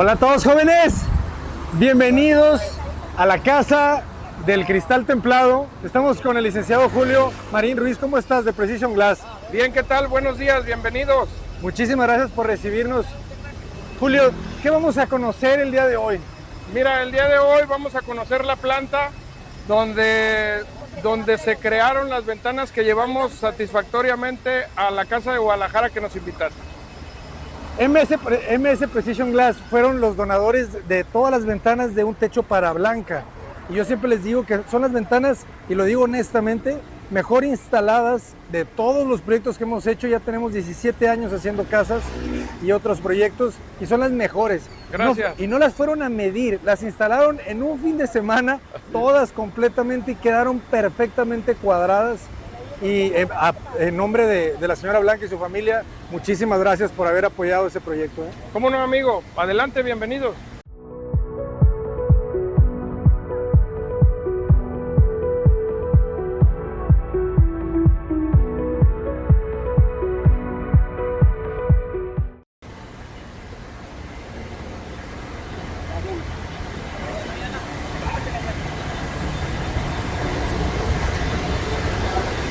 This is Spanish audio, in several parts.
Hola a todos jóvenes, bienvenidos a la Casa del Cristal Templado. Estamos con el licenciado Julio Marín Ruiz. ¿Cómo estás de Precision Glass? Bien, ¿qué tal? Buenos días, bienvenidos. Muchísimas gracias por recibirnos. Julio, ¿qué vamos a conocer el día de hoy? Mira, el día de hoy vamos a conocer la planta donde se crearon las ventanas que llevamos satisfactoriamente a la Casa de Guadalajara que nos invitaste. MS Precision Glass fueron los donadores de todas las ventanas de un techo para Blanca. Y yo siempre les digo que son las ventanas, y lo digo honestamente, mejor instaladas de todos los proyectos que hemos hecho. Ya tenemos 17 años haciendo casas y otros proyectos, y son las mejores. Gracias. Y no las fueron a medir, las instalaron en un fin de semana, todas completamente, y quedaron perfectamente cuadradas. Y en nombre de la señora Blanca y su familia, muchísimas gracias por haber apoyado ese proyecto. ¿Cómo no, amigo? Adelante, bienvenidos.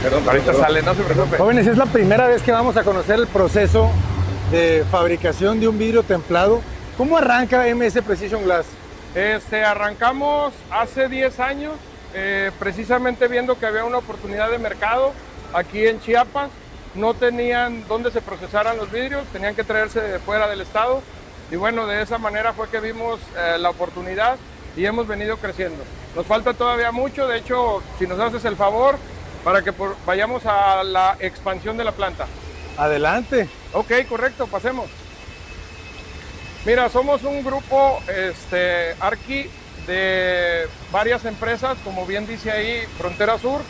Perdón, ahorita sale, no se preocupe. Jóvenes, es la primera vez que vamos a conocer el proceso de fabricación de un vidrio templado. ¿Cómo arranca MS Precision Glass? Arrancamos hace 10 años, precisamente viendo que había una oportunidad de mercado aquí en Chiapas. No tenían dónde se procesaran los vidrios, tenían que traerse de fuera del estado. Y bueno, de esa manera fue que vimos la oportunidad y hemos venido creciendo. Nos falta todavía mucho, de hecho, si nos haces el favor, para que vayamos a la expansión de la planta. Adelante. Ok, correcto, pasemos. Mira, somos un grupo Arqui de varias empresas, como bien dice ahí, Frontera Sur.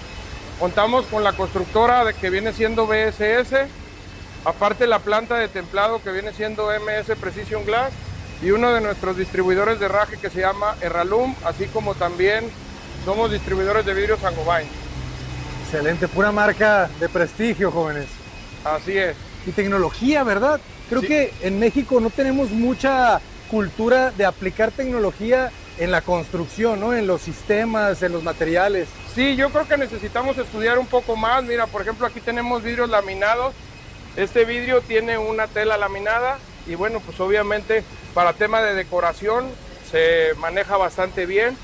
Contamos con la constructora que viene siendo BSS, aparte la planta de templado que viene siendo MS Precision Glass, y uno de nuestros distribuidores de herraje que se llama Erralum, así como también somos distribuidores de vidrio Saint-Gobain. Excelente, pura marca de prestigio, jóvenes. Así es. Y tecnología, ¿verdad? Creo que en México no tenemos mucha cultura de aplicar tecnología en la construcción, ¿no? En los sistemas, en los materiales. Sí, yo creo que necesitamos estudiar un poco más. Mira, por ejemplo, aquí tenemos vidrios laminados. Este vidrio tiene una tela laminada y bueno, pues obviamente para tema de decoración se maneja bastante bien.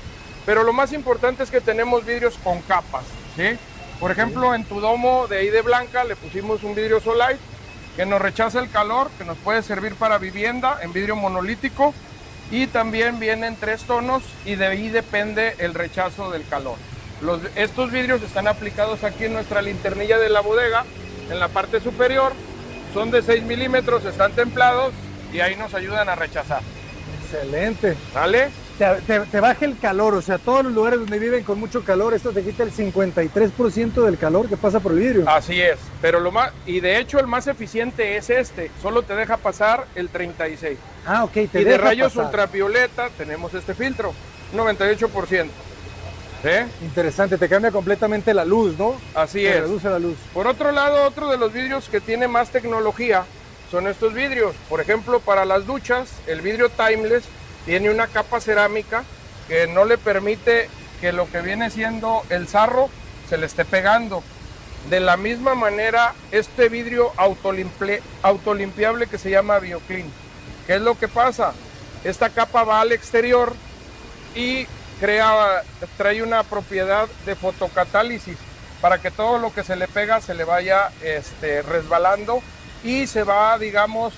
Pero lo más importante es que tenemos vidrios con capas, ¿sí? Por ejemplo, en tu domo de ahí de Blanca le pusimos un vidrio Solite que nos rechaza el calor, que nos puede servir para vivienda en vidrio monolítico, y también viene en 3 tonos y de ahí depende el rechazo del calor. Estos vidrios están aplicados aquí en nuestra linternilla de la bodega, en la parte superior, son de 6 milímetros, están templados y ahí nos ayudan a rechazar. Excelente. ¿Vale? Te baja el calor, o sea, todos los lugares donde viven con mucho calor, esto te quita el 53% del calor que pasa por el vidrio. Así es, pero y de hecho el más eficiente es solo te deja pasar el 36. Ah, ok, y de rayos ultravioleta tenemos este filtro, 98%. ¿Sí? Interesante, te cambia completamente la luz, ¿no? Así es. Reduce la luz. Por otro lado, otro de los vidrios que tiene más tecnología son estos vidrios. Por ejemplo, para las duchas, el vidrio Timeless tiene una capa cerámica que no le permite que lo que viene siendo el sarro se le esté pegando. De la misma manera, este vidrio autolimpiable que se llama BioClean. ¿Qué es lo que pasa? Esta capa va al exterior y trae una propiedad de fotocatálisis para que todo lo que se le pega se le vaya resbalando y se va, digamos,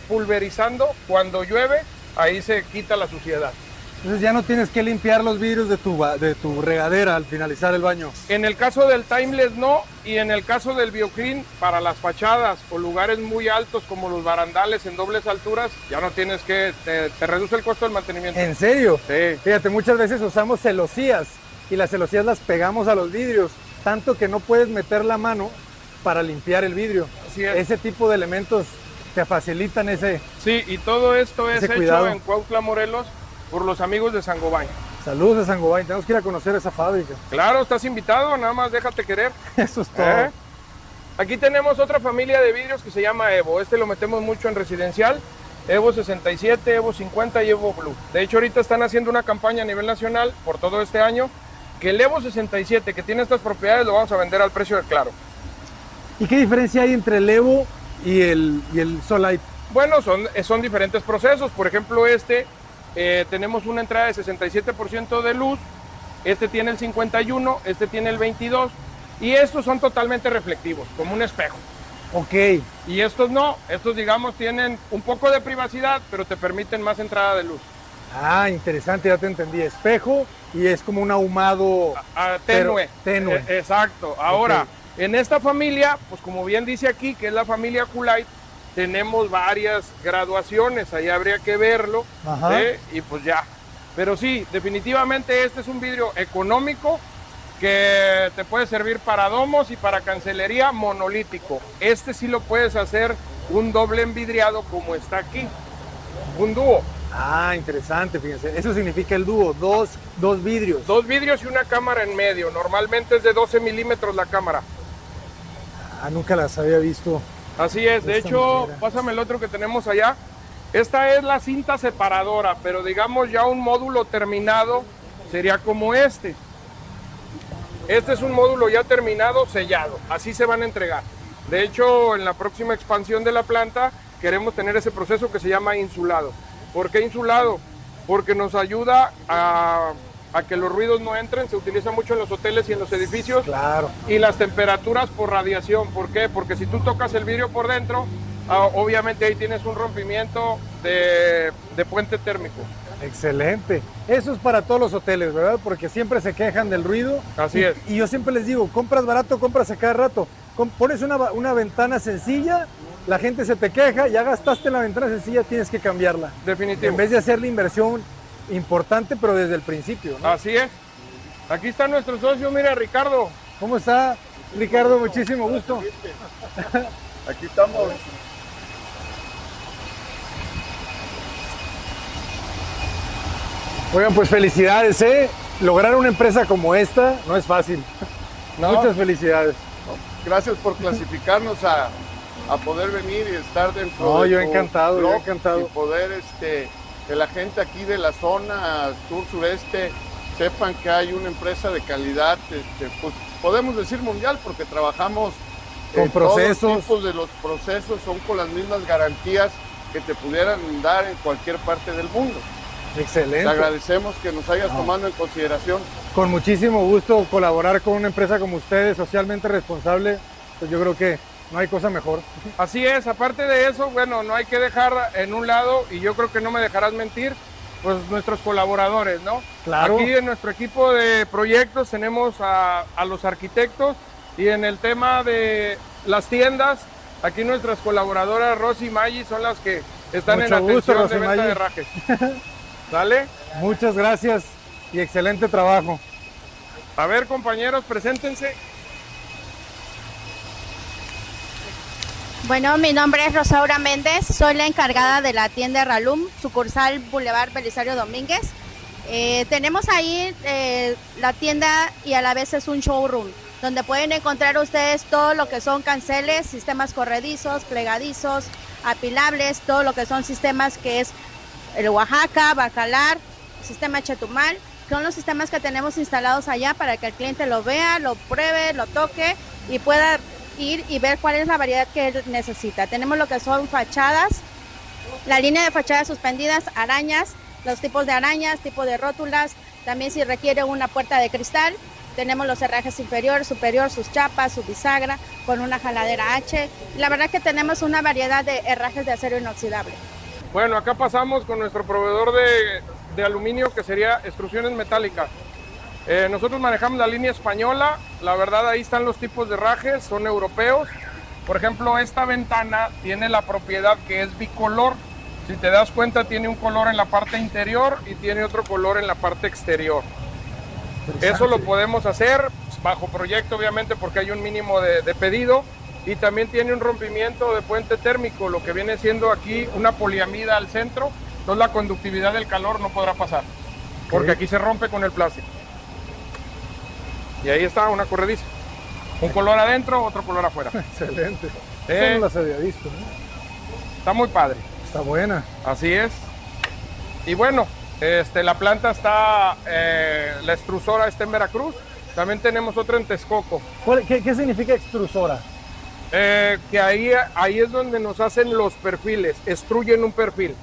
pulverizando. Cuando llueve, ahí se quita la suciedad. Entonces ya no tienes que limpiar los vidrios de tu regadera al finalizar el baño. En el caso del Timeless no, y en el caso del BioClean, para las fachadas o lugares muy altos como los barandales en dobles alturas, ya no tienes que, te reduce el costo del mantenimiento. ¿En serio? Sí. Fíjate, muchas veces usamos celosías y las celosías las pegamos a los vidrios, tanto que no puedes meter la mano para limpiar el vidrio. Así es. Ese tipo de elementos te facilitan ese. Sí, y todo esto es cuidado. hecho en Cuautla, Morelos, por los amigos de Saint-Gobain. Saludos de Saint-Gobain, tenemos que ir a conocer esa fábrica. Claro, estás invitado, nada más déjate querer. Eso es todo. Aquí tenemos otra familia de vidrios que se llama Evo. Lo metemos mucho en residencial Evo 67, Evo 50 y Evo Blue. De hecho, ahorita están haciendo una campaña a nivel nacional por todo este año, que el Evo 67, que tiene estas propiedades, lo vamos a vender al precio de Claro. ¿Y qué diferencia hay entre el Evo y el Solite? Bueno, son diferentes procesos. Por ejemplo, tenemos una entrada de 67% de luz, este tiene el 51, este tiene el 22, y estos son totalmente reflectivos, como un espejo. Ok. Y estos no, estos digamos tienen un poco de privacidad, pero te permiten más entrada de luz. Ah, interesante, ya te entendí. Espejo y es como un ahumado tenue. Tenue. Exacto. Ahora, Okay. En esta familia, pues como bien dice aquí, que es la familia Q-Lite, tenemos varias graduaciones, ahí habría que verlo, y pues ya. Pero sí, definitivamente este es un vidrio económico que te puede servir para domos y para cancelería monolítico. Este sí lo puedes hacer un doble envidriado como está aquí, un dúo. Ah, interesante, fíjense. Eso significa el dúo, dos vidrios. 2 vidrios y una cámara en medio. Normalmente es de 12 milímetros la cámara. Ah, nunca las había visto. Así es. De hecho, manera. pásame el otro que tenemos allá. Esta es la cinta separadora, pero digamos ya un módulo terminado sería como este. Este es un módulo ya terminado, sellado. Así se van a entregar. De hecho, en la próxima expansión de la planta queremos tener ese proceso que se llama insulado. ¿Por qué insulado? Porque nos ayuda a que los ruidos no entren. Se utiliza mucho en los hoteles y en los edificios. Claro. Y las temperaturas por radiación. ¿Por qué? Porque si tú tocas el vidrio por dentro, obviamente ahí tienes un rompimiento de puente térmico. Excelente. Eso es para todos los hoteles, ¿verdad? Porque siempre se quejan del ruido. Así es. Y yo siempre les digo, compras barato, compras a cada rato. Pones una ventana sencilla, la gente se te queja, ya gastaste la ventana sencilla, tienes que cambiarla. Definitivo. En vez de hacer la inversión importante, pero desde el principio, ¿no? Así es. Aquí está nuestro socio, mira, Ricardo. ¿Cómo está, Ricardo? Muchísimo gusto. Aquí estamos. Oigan, pues felicidades, ¿eh? Lograr una empresa como esta no es fácil. No. Muchas felicidades. Gracias por clasificarnos a poder venir y estar dentro No, de yo tu encantado, blog yo encantado. y poder que la gente aquí de la zona sur-sureste sepan que hay una empresa de calidad, pues podemos decir mundial, porque trabajamos con procesos. Todos los tipos de los procesos son con las mismas garantías que te pudieran dar en cualquier parte del mundo. Excelente. Te agradecemos que nos hayas tomado en consideración. Con muchísimo gusto colaborar con una empresa como ustedes, socialmente responsable, pues yo creo que no hay cosa mejor. Así es, aparte de eso, bueno, no hay que dejar en un lado, y yo creo que no me dejarás mentir, pues nuestros colaboradores, ¿no? Claro. Aquí en nuestro equipo de proyectos tenemos a los arquitectos, y en el tema de las tiendas, aquí nuestras colaboradoras Rosy y Maggi son las que están Mucho en gusto, atención Rosy de venta Maggi. de herrajes. ¿Sale? Muchas gracias y excelente trabajo. A ver, compañeros, preséntense. Bueno, mi nombre es Rosaura Méndez, soy la encargada de la tienda Ralum, sucursal Boulevard Belisario Domínguez. Tenemos ahí la tienda y a la vez es un showroom, donde pueden encontrar ustedes todo lo que son canceles, sistemas corredizos, plegadizos, apilables, todo lo que son sistemas que es el Oaxaca, Bacalar, sistema Chetumal. Son los sistemas que tenemos instalados allá para que el cliente lo vea, lo pruebe, lo toque y pueda ir y ver cuál es la variedad que él necesita. Tenemos lo que son fachadas, la línea de fachadas suspendidas, arañas, los tipos de arañas, tipo de rótulas, también si requiere una puerta de cristal. Tenemos los herrajes inferior, superior, sus chapas, su bisagra, con una jaladera H. La verdad que tenemos una variedad de herrajes de acero inoxidable. Bueno, acá pasamos con nuestro proveedor de aluminio, que sería extrusiones metálicas. Nosotros manejamos la línea española, la verdad ahí están los tipos de herrajes, son europeos. Por ejemplo, esta ventana tiene la propiedad que es bicolor. Si te das cuenta, tiene un color en la parte interior y tiene otro color en la parte exterior. Eso lo podemos hacer bajo proyecto, obviamente, porque hay un mínimo de pedido. Y también tiene un rompimiento de puente térmico, lo que viene siendo aquí una poliamida al centro. Entonces la conductividad del calor no podrá pasar, porque aquí se rompe con el plástico. Y ahí está una corrediza. Un color adentro, otro color afuera. Excelente. Eh. Eso no las había visto, ¿no? Está muy padre. Está buena. Así es. Y bueno, la planta está, la extrusora está en Veracruz. También tenemos otra en Texcoco. ¿Qué significa extrusora? Que ahí es donde nos hacen los perfiles, extruyen un perfil.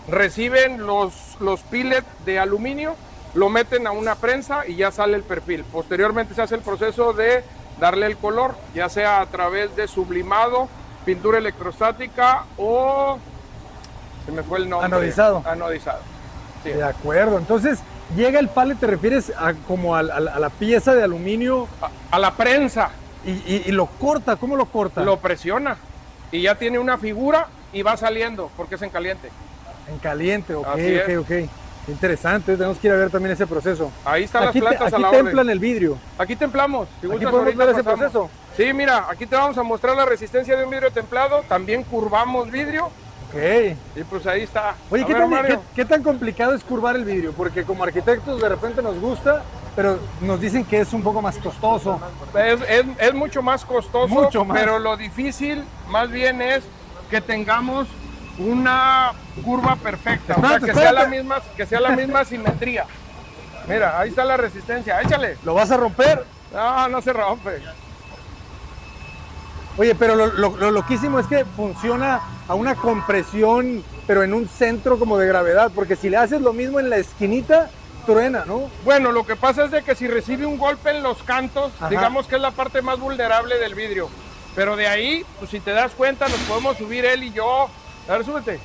Reciben los pellets de aluminio, lo meten a una prensa y ya sale el perfil. Posteriormente se hace el proceso de darle el color, ya sea a través de sublimado, pintura electrostática o... se me fue el nombre. Anodizado. Anodizado. Sí. De acuerdo. Entonces, llega el pallet, ¿te refieres como a la pieza de aluminio? A la prensa. Y lo corta, ¿cómo lo corta? Lo presiona y ya tiene una figura y va saliendo porque es en caliente. En caliente, ok. Interesante, tenemos que ir a ver también ese proceso. Ahí están las plantas aquí a la templan orden. el vidrio. Aquí templamos. Si Aquí gustas, podemos ahorita ver ese pasamos. proceso. Sí, mira, aquí te vamos a mostrar la resistencia de un vidrio templado. También curvamos vidrio. Ok. Y pues ahí está. Oye, A ver, Mario. ¿qué tan complicado es curvar el vidrio? Porque como arquitectos de repente nos gusta, pero nos dicen que es un poco más costoso. Es mucho más costoso, Mucho más. pero lo difícil más bien es que tengamos una curva perfecta, o sea, que sea la misma simetría. Mira, ahí está la resistencia, échale. ¿Lo vas a romper? No, no se rompe. Oye, pero lo loquísimo es que funciona a una compresión, pero en un centro como de gravedad, porque si le haces lo mismo en la esquinita, truena, ¿no? Bueno, lo que pasa es de que si recibe un golpe en los cantos, Ajá. digamos que es la parte más vulnerable del vidrio. Pero de ahí, pues si te das cuenta, nos podemos subir él y yo. A ver, súbete.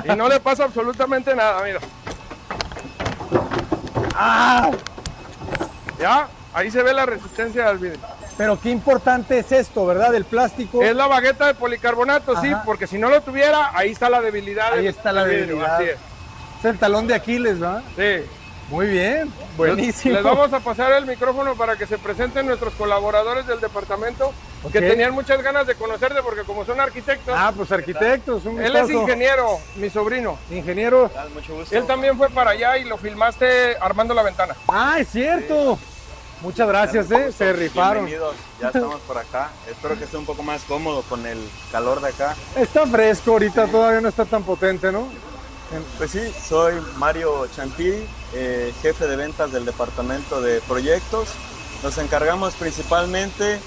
Y no le pasa absolutamente nada, mira. ¡Ah! Ya, ahí se ve la resistencia del vidrio. Pero qué importante es esto, ¿verdad? El plástico. Es la bagueta de policarbonato, sí, Ajá. porque si no lo tuviera, ahí está la debilidad. Ahí está la del vidrio, debilidad. así es. Es el talón de Aquiles, ¿verdad? Sí. Muy bien, buenísimo. Les vamos a pasar el micrófono para que se presenten nuestros colaboradores del departamento que Ok. tenían muchas ganas de conocerte porque como son arquitectos, Ah, pues arquitectos, un él es gustazo. ingeniero, mi sobrino. Ingeniero. Mucho gusto. Él también fue para allá y lo filmaste armando la ventana. Ah, es cierto. Muchas gracias, se rifaron. Bienvenidos, ya estamos por acá. Espero que esté un poco más cómodo con el calor de acá. Está fresco ahorita, todavía no está tan potente, ¿no? Pues sí, soy Mario Chantilly, jefe de ventas del departamento de proyectos. Nos encargamos principalmente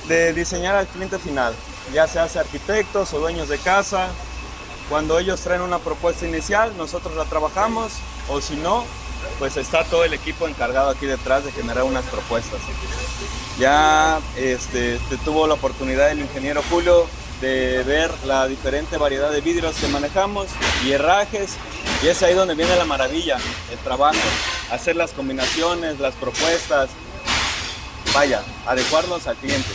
de diseñar al cliente final, ya sea arquitectos o dueños de casa. Cuando ellos traen una propuesta inicial, nosotros la trabajamos, o si no, pues está todo el equipo encargado aquí detrás de generar unas propuestas. Ya tuvo la oportunidad el ingeniero Julio de ver la diferente variedad de vidrios que manejamos y herrajes, y es ahí donde viene la maravilla, el trabajo, hacer las combinaciones, las propuestas, vaya, adecuarnos al cliente.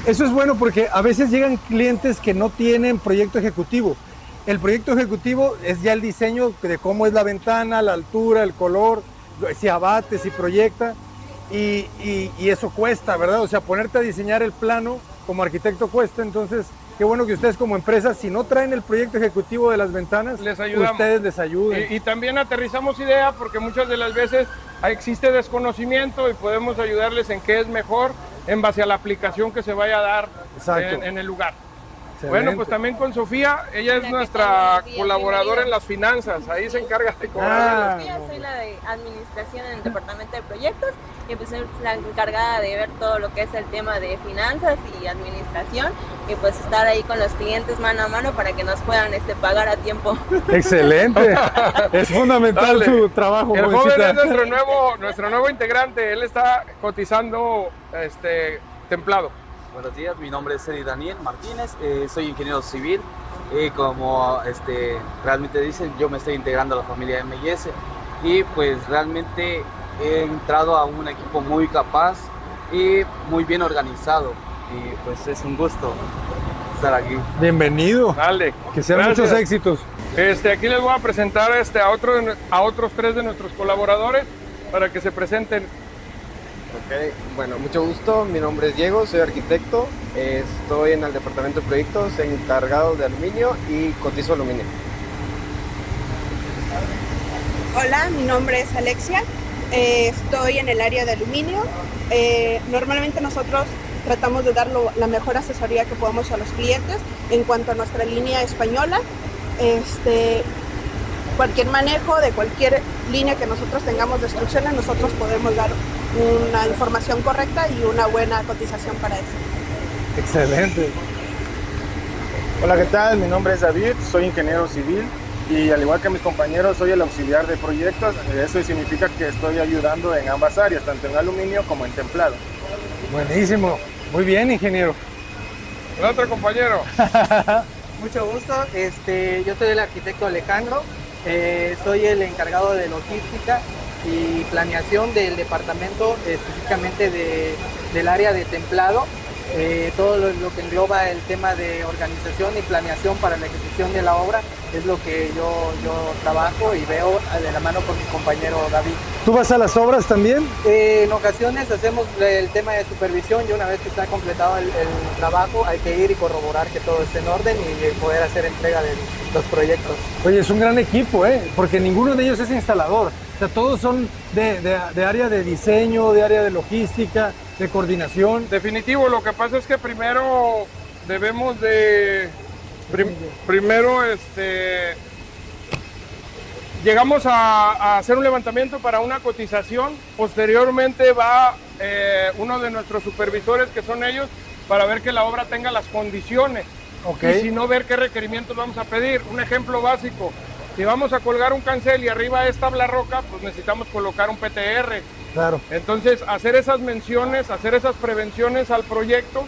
Eso es bueno porque a veces llegan clientes que no tienen proyecto ejecutivo. El proyecto ejecutivo es ya el diseño de cómo es la ventana, la altura, el color, si abate, si proyecta, y eso cuesta, ¿verdad? O sea, ponerte a diseñar el plano como arquitecto cuesta. Entonces, qué bueno que ustedes como empresa, si no traen el proyecto ejecutivo de las ventanas, Les ayudamos. ustedes les ayuden. Y también aterrizamos idea porque muchas de las veces existe desconocimiento y podemos ayudarles en qué es mejor en base a la aplicación que se vaya a dar en el lugar. Excelente. Bueno, pues también con Sofía, ella es Hola, ¿qué nuestra tal? Buenos días, colaboradora bienvenidos. en las finanzas, ahí se encarga de cobrar. Sofía, soy la de administración en el departamento de proyectos y pues soy la encargada de ver todo lo que es el tema de finanzas y administración y pues estar ahí con los clientes mano a mano para que nos puedan pagar a tiempo. Excelente. Es fundamental Dale. su trabajo, El joven jovencita. es nuestro nuevo integrante, él está cotizando templado. Buenos días, mi nombre es Eddie Daniel Martínez, soy ingeniero civil. Como realmente dicen, yo me estoy integrando a la familia M&S y pues realmente he entrado a un equipo muy capaz y muy bien organizado y pues es un gusto estar aquí. Bienvenido. Dale. Que sean Gracias. muchos éxitos. Aquí les voy a presentar a otros 3 de nuestros colaboradores para que se presenten. Ok, bueno, mucho gusto. Mi nombre es Diego, soy arquitecto. Estoy en el departamento de proyectos encargado de aluminio y cotizo aluminio. Hola, mi nombre es Alexia. Estoy en el área de aluminio. Normalmente nosotros tratamos de dar la mejor asesoría que podamos a los clientes. En cuanto a nuestra línea española, cualquier manejo de cualquier línea que nosotros tengamos de instrucciones, nosotros podemos dar una información correcta y una buena cotización para eso. Excelente. Hola, ¿qué tal? Mi nombre es David, soy ingeniero civil y al igual que mis compañeros soy el auxiliar de proyectos. Eso significa que estoy ayudando en ambas áreas, tanto en aluminio como en templado. Buenísimo. Muy bien, ingeniero. El otro compañero. Mucho gusto. Yo soy el arquitecto Alejandro. Soy el encargado de logística y planeación del departamento, específicamente del área de templado. Todo lo que engloba el tema de organización y planeación para la ejecución de la obra es lo que yo trabajo y veo de la mano con mi compañero David. ¿Tú vas a las obras también? En ocasiones hacemos el tema de supervisión y una vez que está completado el trabajo hay que ir y corroborar que todo esté en orden y poder hacer entrega de los proyectos. Oye, es un gran equipo, porque ninguno de ellos es instalador. O sea, todos son de área de diseño, de área de logística, de coordinación. Definitivo, lo que pasa es que primero debemos de... llegamos a hacer un levantamiento para una cotización, posteriormente va uno de nuestros supervisores, que son ellos, para ver que la obra tenga las condiciones. Okay. Y si no, ver qué requerimientos vamos a pedir. Un ejemplo básico, si vamos a colgar un cancel y arriba es tabla roca, pues necesitamos colocar un PTR. Claro. Entonces, hacer esas menciones, hacer esas prevenciones al proyecto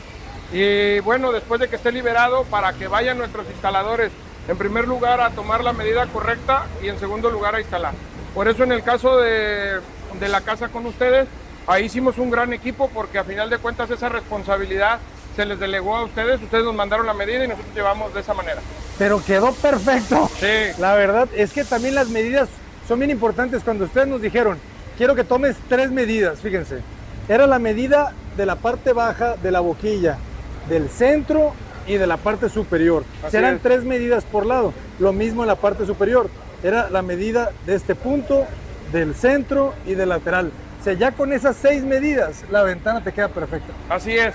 y bueno, después de que esté liberado, para que vayan nuestros instaladores, en primer lugar, a tomar la medida correcta y en segundo lugar, a instalar. Por eso, en el caso de la casa con ustedes, ahí hicimos un gran equipo porque a final de cuentas esa responsabilidad se les delegó a ustedes nos mandaron la medida y nosotros llevamos de esa manera. Pero quedó perfecto. Sí. La verdad es que también las medidas son bien importantes. Cuando ustedes nos dijeron, quiero que tomes 3 medidas, fíjense. Era la medida de la parte baja de la boquilla, del centro y de la parte superior. Eran 3 medidas por lado. Lo mismo en la parte superior. Era la medida de este punto, del centro y del lateral. O sea, ya con esas 6 medidas, la ventana te queda perfecta. Así es.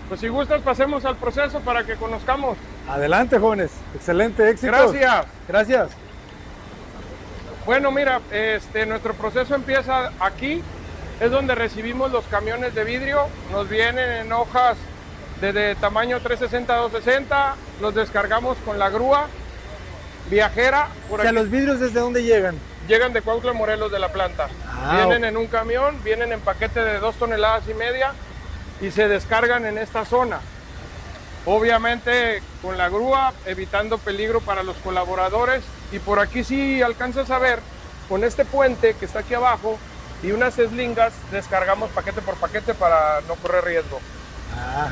Pues si gustas, pasemos al proceso para que conozcamos. Adelante, jóvenes. Excelente éxito. Gracias. Gracias. Bueno, mira, nuestro proceso empieza aquí. Es donde recibimos los camiones de vidrio. Nos vienen en hojas de tamaño 360-260. Los descargamos con la grúa viajera. O sea, ¿los vidrios desde dónde llegan? Llegan de Cuautla, Morelos, de la planta. Vienen en un camión, vienen en paquete de 2,5 toneladas y se descargan en esta zona. Obviamente con la grúa, evitando peligro para los colaboradores. Y por aquí sí alcanzas a ver, con este puente que está aquí abajo y unas eslingas, descargamos paquete por paquete para no correr riesgo.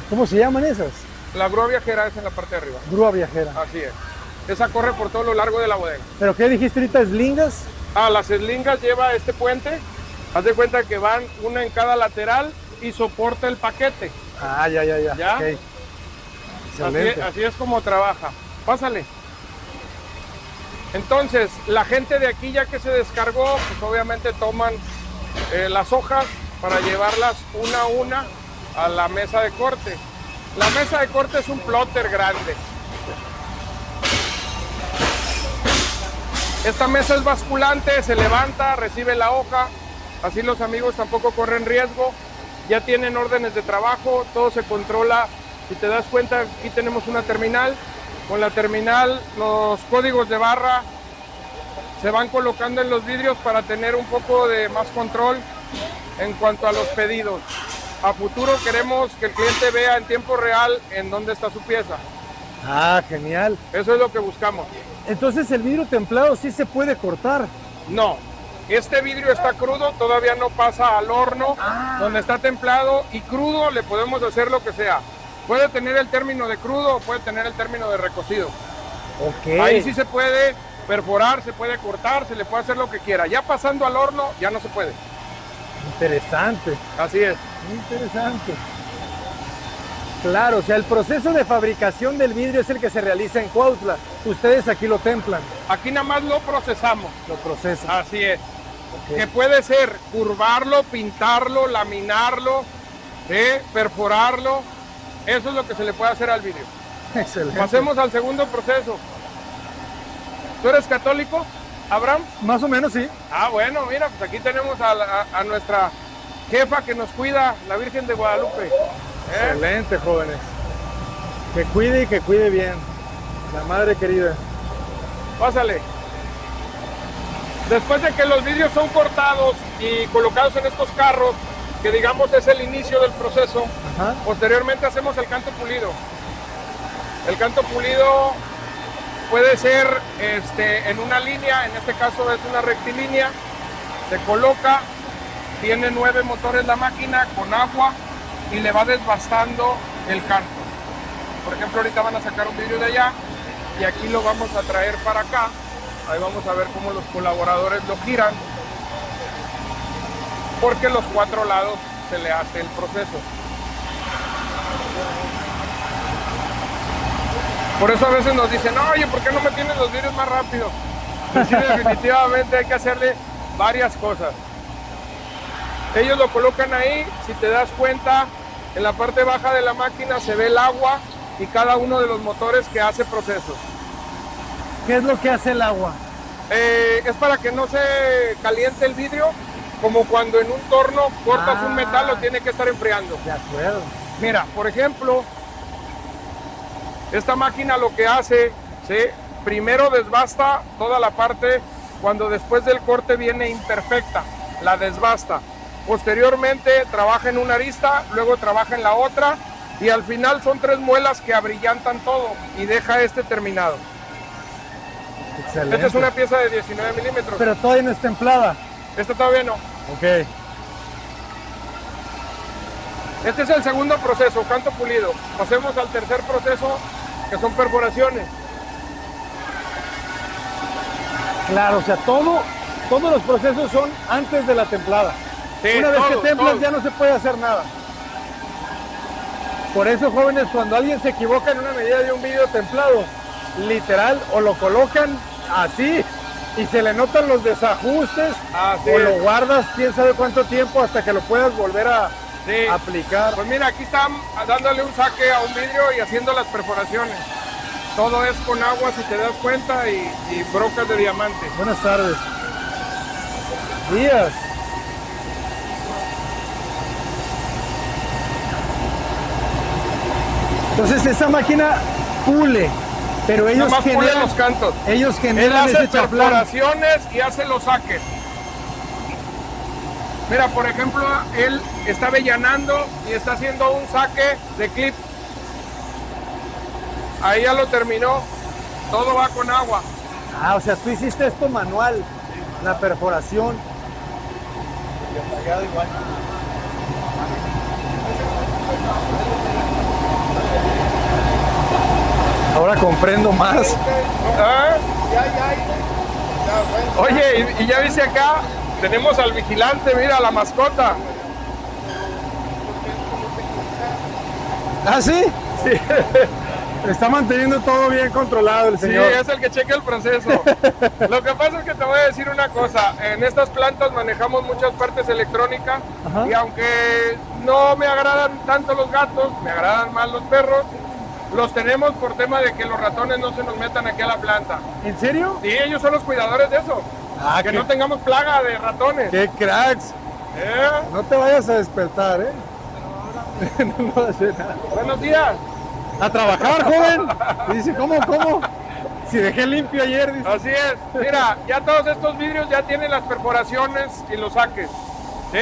¿Cómo se llaman esas? La grúa viajera es en la parte de arriba. Grúa viajera. Así es. Esa corre por todo lo largo de la bodega. ¿Pero qué dijiste ahorita, eslingas? Las eslingas lleva este puente. Haz de cuenta que van una en cada lateral y soporta el paquete. Ya. Okay. Así es como trabaja. Pásale. Entonces, la gente de aquí, ya que se descargó, pues obviamente toman las hojas para llevarlas una a una a la mesa de corte. La mesa de corte es un plotter grande. Esta mesa es basculante, se levanta, recibe la hoja, así los amigos tampoco corren riesgo. Ya tienen órdenes de trabajo, todo se controla. Si te das cuenta, aquí tenemos una terminal. Con la terminal, los códigos de barra se van colocando en los vidrios para tener un poco de más control en cuanto a los pedidos. A futuro queremos que el cliente vea en tiempo real en dónde está su pieza. Genial. Eso es lo que buscamos. Entonces, ¿el vidrio templado sí se puede cortar? No. Este vidrio está crudo, todavía no pasa al horno, donde está templado, y crudo le podemos hacer lo que sea. Puede tener el término de crudo o puede tener el término de recocido. Okay. Ahí sí se puede perforar, se puede cortar, se le puede hacer lo que quiera. Ya pasando al horno, ya no se puede. Interesante. Así es. Interesante. Claro, o sea, el proceso de fabricación del vidrio es el que se realiza en Cuautla. Ustedes aquí lo templan. Aquí nada más lo procesamos. Lo procesan. Así es. Okay. Que puede ser curvarlo, pintarlo, laminarlo, perforarlo. Eso es lo que se le puede hacer al vidrio. Excelente. Pasemos al segundo proceso. ¿Tú eres católico, Abraham? Más o menos, sí. Ah, bueno, mira, pues aquí tenemos a nuestra jefa que nos cuida, la Virgen de Guadalupe. Excelente, jóvenes. Que cuide y que cuide bien. La madre querida. Pásale. Después de que los vidrios son cortados y colocados en estos carros, que digamos es el inicio del proceso, Ajá. posteriormente hacemos el canto pulido. El canto pulido puede ser en una línea, en este caso es una rectilínea, se coloca, tiene 9 motores la máquina con agua y le va desbastando el canto. Por ejemplo, ahorita van a sacar un vidrio de allá y aquí lo vamos a traer para acá. Ahí vamos a ver cómo los colaboradores lo giran, porque los 4 lados se le hace el proceso. Por eso a veces nos dicen, oye, ¿por qué no me tienes los vidrios más rápido? Pues sí, definitivamente hay que hacerle varias cosas. Ellos lo colocan ahí, si te das cuenta, en la parte baja de la máquina se ve el agua y cada uno de los motores que hace procesos. ¿Qué es lo que hace el agua? Es para que no se caliente el vidrio, como cuando en un torno cortas un metal, lo tiene que estar enfriando. De acuerdo. Mira, por ejemplo, esta máquina lo que hace, ¿sí? Primero desbasta toda la parte cuando después del corte viene imperfecta, la desbasta. Posteriormente trabaja en una arista, luego trabaja en la otra y al final son 3 muelas que abrillantan todo y deja este terminado. Excelente. Esta es una pieza de 19 milímetros. Pero todavía no es templada. Esta todavía no. Ok. Este es el segundo proceso, canto pulido. Pasemos al tercer proceso, que son perforaciones. Claro, o sea, todos los procesos son antes de la templada. Sí, Una vez que todos, templas todos. ya no se puede hacer nada. Por eso, jóvenes, cuando alguien se equivoca en una medida de un vidrio templado, literal, o lo colocan así y se le notan los desajustes, o lo guardas quién sabe cuánto tiempo hasta que lo puedas volver a aplicar. Pues mira, aquí están dándole un saque a un vidrio y haciendo las perforaciones. Todo es con agua, si te das cuenta, y brocas de diamante. Buenas tardes. Días. Entonces esa máquina pule, pero ellos Nada más pule generan los cantos. Ellos Él generan hace ese chaflán. perforaciones y hace los saques. Mira, por ejemplo, él está avellanando y está haciendo un saque de clip. Ahí ya lo terminó. Todo va con agua. Ah, o sea, tú hiciste esto manual, la perforación. Ahora comprendo más. ¿Ah? Oye, y ya viste acá, tenemos al vigilante, mira, la mascota. ¿Ah, sí? Sí. Está manteniendo todo bien controlado el Sí, señor. es el que checa el proceso. Lo que pasa es que te voy a decir una cosa. En estas plantas manejamos muchas partes electrónicas. Ajá. Y aunque no me agradan tanto los gatos, me agradan más los perros, los tenemos por tema de que los ratones no se nos metan aquí a la planta. ¿En serio? Sí, ellos son los cuidadores de eso. Ah, que no tengamos plaga de ratones. ¡Qué cracks! No te vayas a despertar, ¿eh? No va a hacer nada. Buenos días. A trabajar, joven. Y dice, ¿cómo? Si dejé limpio ayer. Dice. Así es. Mira, ya todos estos vidrios ya tienen las perforaciones y los saques. ¿Sí?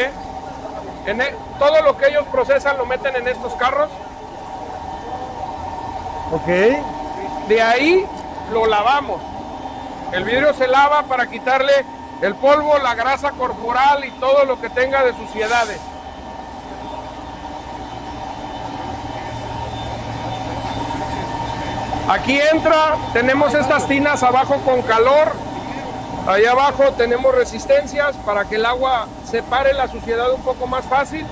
Todo lo que ellos procesan lo meten en estos carros. Ok. De ahí lo lavamos. El vidrio se lava para quitarle el polvo, la grasa corporal y todo lo que tenga de suciedades. Aquí entra, tenemos estas tinas abajo con calor. Ahí abajo tenemos resistencias para que el agua separe la suciedad un poco más fácil.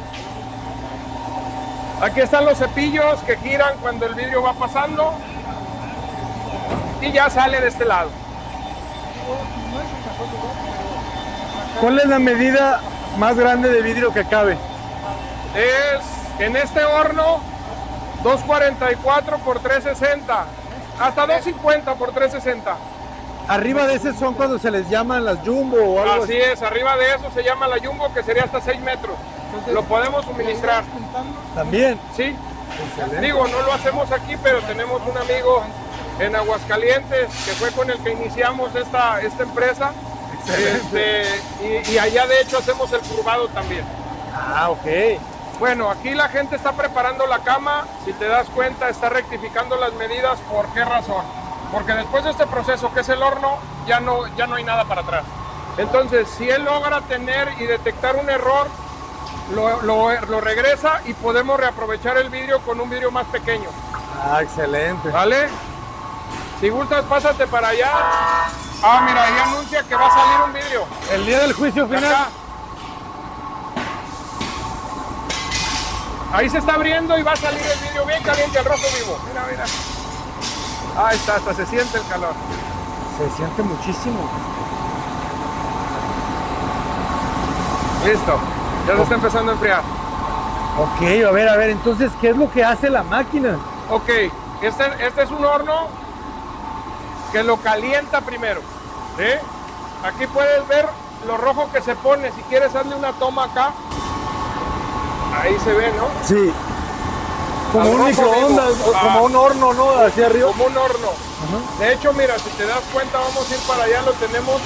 Aquí están los cepillos que giran cuando el vidrio va pasando. Y ya sale de este lado. ¿Cuál es la medida más grande de vidrio que cabe? Es En este horno, 244 por 360, hasta 250 por 360. Arriba de ese son cuando se les llaman las jumbo o algo Así es, arriba de eso se llama la jumbo, que sería hasta 6 metros. Lo podemos suministrar. También. Sí. Digo, no lo hacemos aquí, pero tenemos un amigo en Aguascalientes que fue con el que iniciamos esta empresa. Y allá de hecho hacemos el curvado también. Ah, ok. Bueno, aquí la gente está preparando la cama, si te das cuenta está rectificando las medidas. ¿Por qué razón? Porque después de este proceso que es el horno, ya no hay nada para atrás. Entonces, si él logra tener y detectar un error, lo regresa y podemos reaprovechar el vidrio con un vidrio más pequeño. Ah, excelente. ¿Vale? Si gustas, pásate para allá. Ah, mira, ahí anuncia que va a salir un vidrio. El día del juicio final. Acá. Ahí se está abriendo y va a salir el vidrio bien caliente, al rojo vivo. Mira, mira. Ahí está, hasta se siente el calor. Se siente muchísimo. Listo, ya se está empezando a enfriar. Ok, a ver, entonces, ¿qué es lo que hace la máquina? Ok, este es un horno que lo calienta primero. ¿Sí? Aquí puedes ver lo rojo que se pone. Si quieres, hazle una toma acá. Ahí se ve, ¿no? Sí. Como Al un rojo microondas, vivo. o como un horno, ¿no? Hacia arriba. Como un horno. De hecho, mira, si te das cuenta, vamos a ir para allá, lo tenemos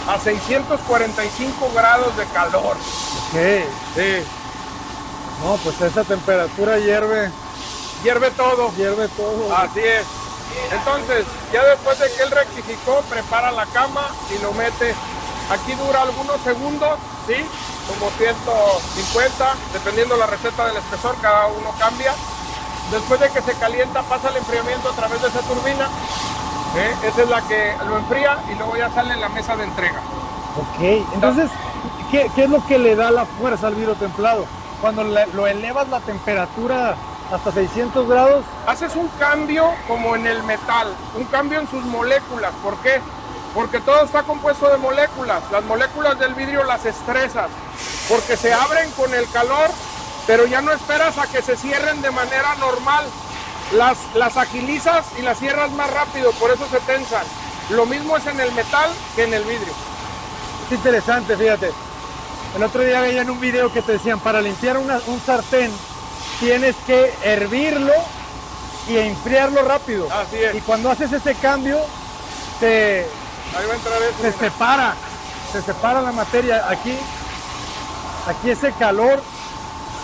a 645 grados de calor. Ok. Sí. No, pues a esa temperatura hierve todo. Hierve todo. Así es. Entonces, ya después de que él rectificó, prepara la cama y lo mete. Aquí dura algunos segundos, ¿sí? Como 150, dependiendo la receta del espesor, cada uno cambia. Después de que se calienta, pasa el enfriamiento a través de esa turbina. Esa es la que lo enfría y luego ya sale en la mesa de entrega. Ok, entonces, ¿qué es lo que le da la fuerza al vidrio templado? Cuando lo elevas la temperatura hasta 600 grados. Haces un cambio como en el metal, un cambio en sus moléculas. ¿Por qué? Porque todo está compuesto de moléculas. Las moléculas del vidrio las estresas porque se abren con el calor, pero ya no esperas a que se cierren de manera normal. Las agilizas y las cierras más rápido, por eso se tensan. Lo mismo es en el metal que en el vidrio. Es interesante, fíjate. El otro día veía en un video que te decían, para limpiar un sartén tienes que hervirlo y enfriarlo rápido. Así es. Y cuando haces ese cambio, ahí va a entrar eso, se separa la materia. Aquí ese calor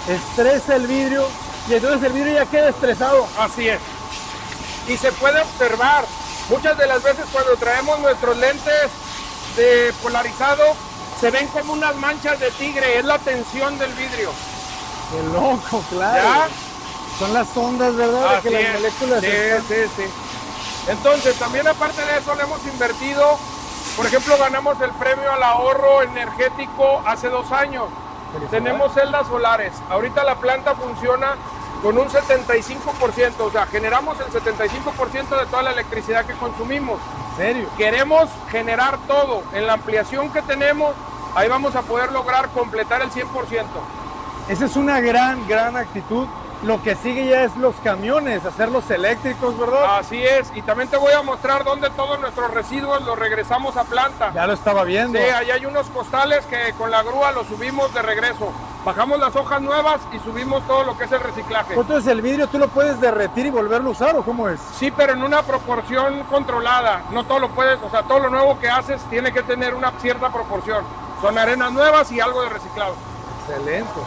estresa el vidrio y entonces el vidrio ya queda estresado. Así es. Y se puede observar, muchas de las veces cuando traemos nuestros lentes de polarizado, se ven como unas manchas de tigre, es la tensión del vidrio. ¡Qué loco, claro! ¿Ya? Son las ondas, ¿verdad? Así de que es. las moléculas Sí. Entonces, también aparte de eso, le hemos invertido, por ejemplo, ganamos el premio al ahorro energético hace 2 años. Tenemos celdas solares. Ahorita la planta funciona con un 75%, o sea, generamos el 75% de toda la electricidad que consumimos. ¿En serio? Queremos generar todo. En la ampliación que tenemos, ahí vamos a poder lograr completar el 100%. Esa es una gran actitud. Lo que sigue ya es los camiones, hacerlos eléctricos, ¿verdad? Así es, y también te voy a mostrar dónde todos nuestros residuos los regresamos a planta. Ya lo estaba viendo. Sí, allá hay unos costales que con la grúa los subimos de regreso. Bajamos las hojas nuevas y subimos todo lo que es el reciclaje. Entonces el vidrio tú lo puedes derretir y volverlo a usar, ¿o cómo es? Sí, pero en una proporción controlada. No todo lo puedes, o sea, todo lo nuevo que haces tiene que tener una cierta proporción. Son arenas nuevas y algo de reciclado. Excelente.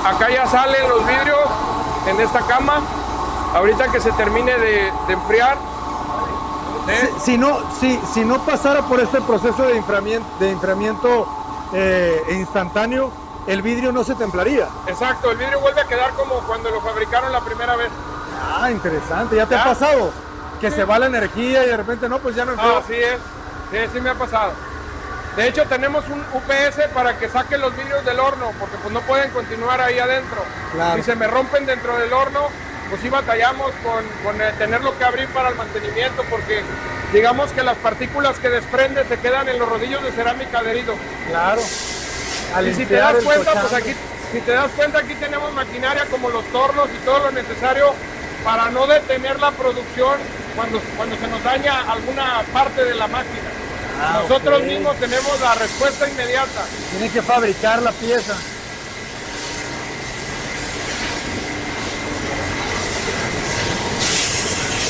Acá ya salen los vidrios en esta cama. Ahorita que se termine de enfriar. Si no pasara por este proceso de enfriamiento instantáneo, el vidrio no se templaría. Exacto, el vidrio vuelve a quedar como cuando lo fabricaron la primera vez. Ah, interesante. ¿Ya te ha pasado? Que se va la energía y de repente no, pues ya no enfrió. Así es. Sí me ha pasado. De hecho, tenemos un UPS para que saque los vidrios del horno, porque pues no pueden continuar ahí adentro. Claro. Si se me rompen dentro del horno, pues sí batallamos con tenerlo que abrir para el mantenimiento, porque digamos que las partículas que desprende se quedan en los rodillos de cerámica adherido. Claro. Y si te das cuenta, pues aquí, si te das cuenta, aquí tenemos maquinaria como los tornos y todo lo necesario para no detener la producción cuando se nos daña alguna parte de la máquina. Nosotros mismos tenemos la respuesta inmediata. Tienen que fabricar la pieza.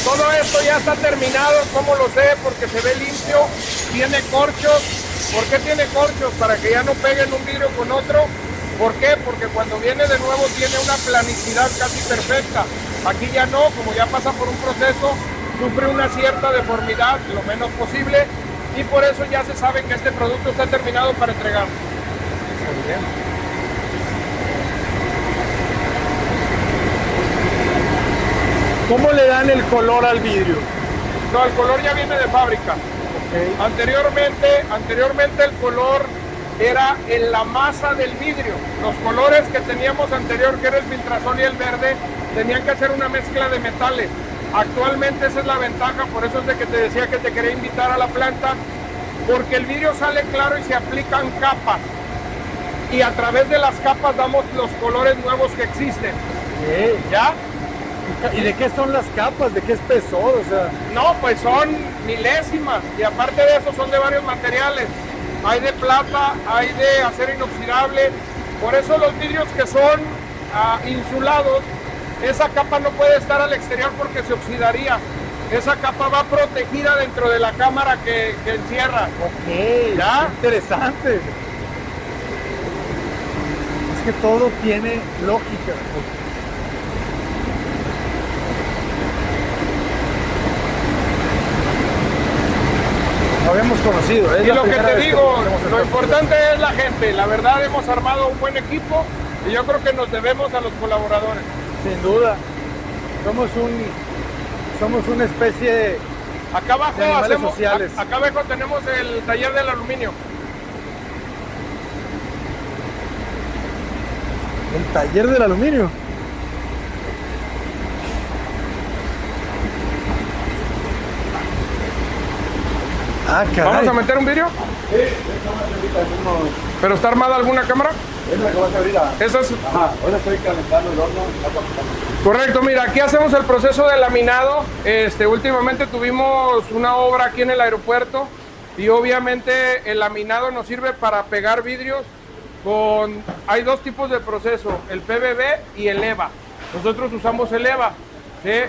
Todo esto ya está terminado, ¿cómo lo sé? Porque se ve limpio, tiene corchos. ¿Por qué tiene corchos? Para que ya no peguen un vidrio con otro. ¿Por qué? Porque cuando viene de nuevo tiene una planicidad casi perfecta. Aquí ya no, como ya pasa por un proceso, sufre una cierta deformidad, lo menos posible, y por eso ya se sabe que este producto está terminado para entregar. Muy bien. ¿Cómo le dan el color al vidrio? No, el color ya viene de fábrica. Okay. Anteriormente el color era en la masa del vidrio. Los colores que teníamos anterior, que era el filtrasol y el verde, tenían que hacer una mezcla de metales. Actualmente esa es la ventaja, por eso es de que te decía que te quería invitar a la planta, porque el vidrio sale claro y se aplican capas. Y a través de las capas damos los colores nuevos que existen. Okay. ¿Ya? ¿Y de qué son las capas? ¿De qué espesor? O sea... No, pues son milésimas, y aparte de eso son de varios materiales. Hay de plata, hay de acero inoxidable. Por eso los vidrios que son insulados, esa capa no puede estar al exterior porque se oxidaría. Esa capa va protegida dentro de la cámara que encierra. Ok, ¿ya? Interesante. Es que todo tiene lógica. Lo habíamos conocido. Y lo que te digo, lo importante es la gente. La verdad, hemos armado un buen equipo y yo creo que nos debemos a los colaboradores. Sin duda. Somos una especie de acá abajo animales sociales. Acá abajo tenemos el taller del aluminio. ¿El taller del aluminio? Ah, caray. ¿Vamos a meter un vidrio? Sí, ¿Pero está armada alguna cámara? Es la que va a abrir. Esa es... Ajá, ahora estoy calentando el horno. Correcto, mira, aquí hacemos el proceso de laminado. Últimamente tuvimos una obra aquí en el aeropuerto y obviamente el laminado nos sirve para pegar vidrios hay dos tipos de proceso, el PVB y el EVA. Nosotros usamos el EVA, ¿sí?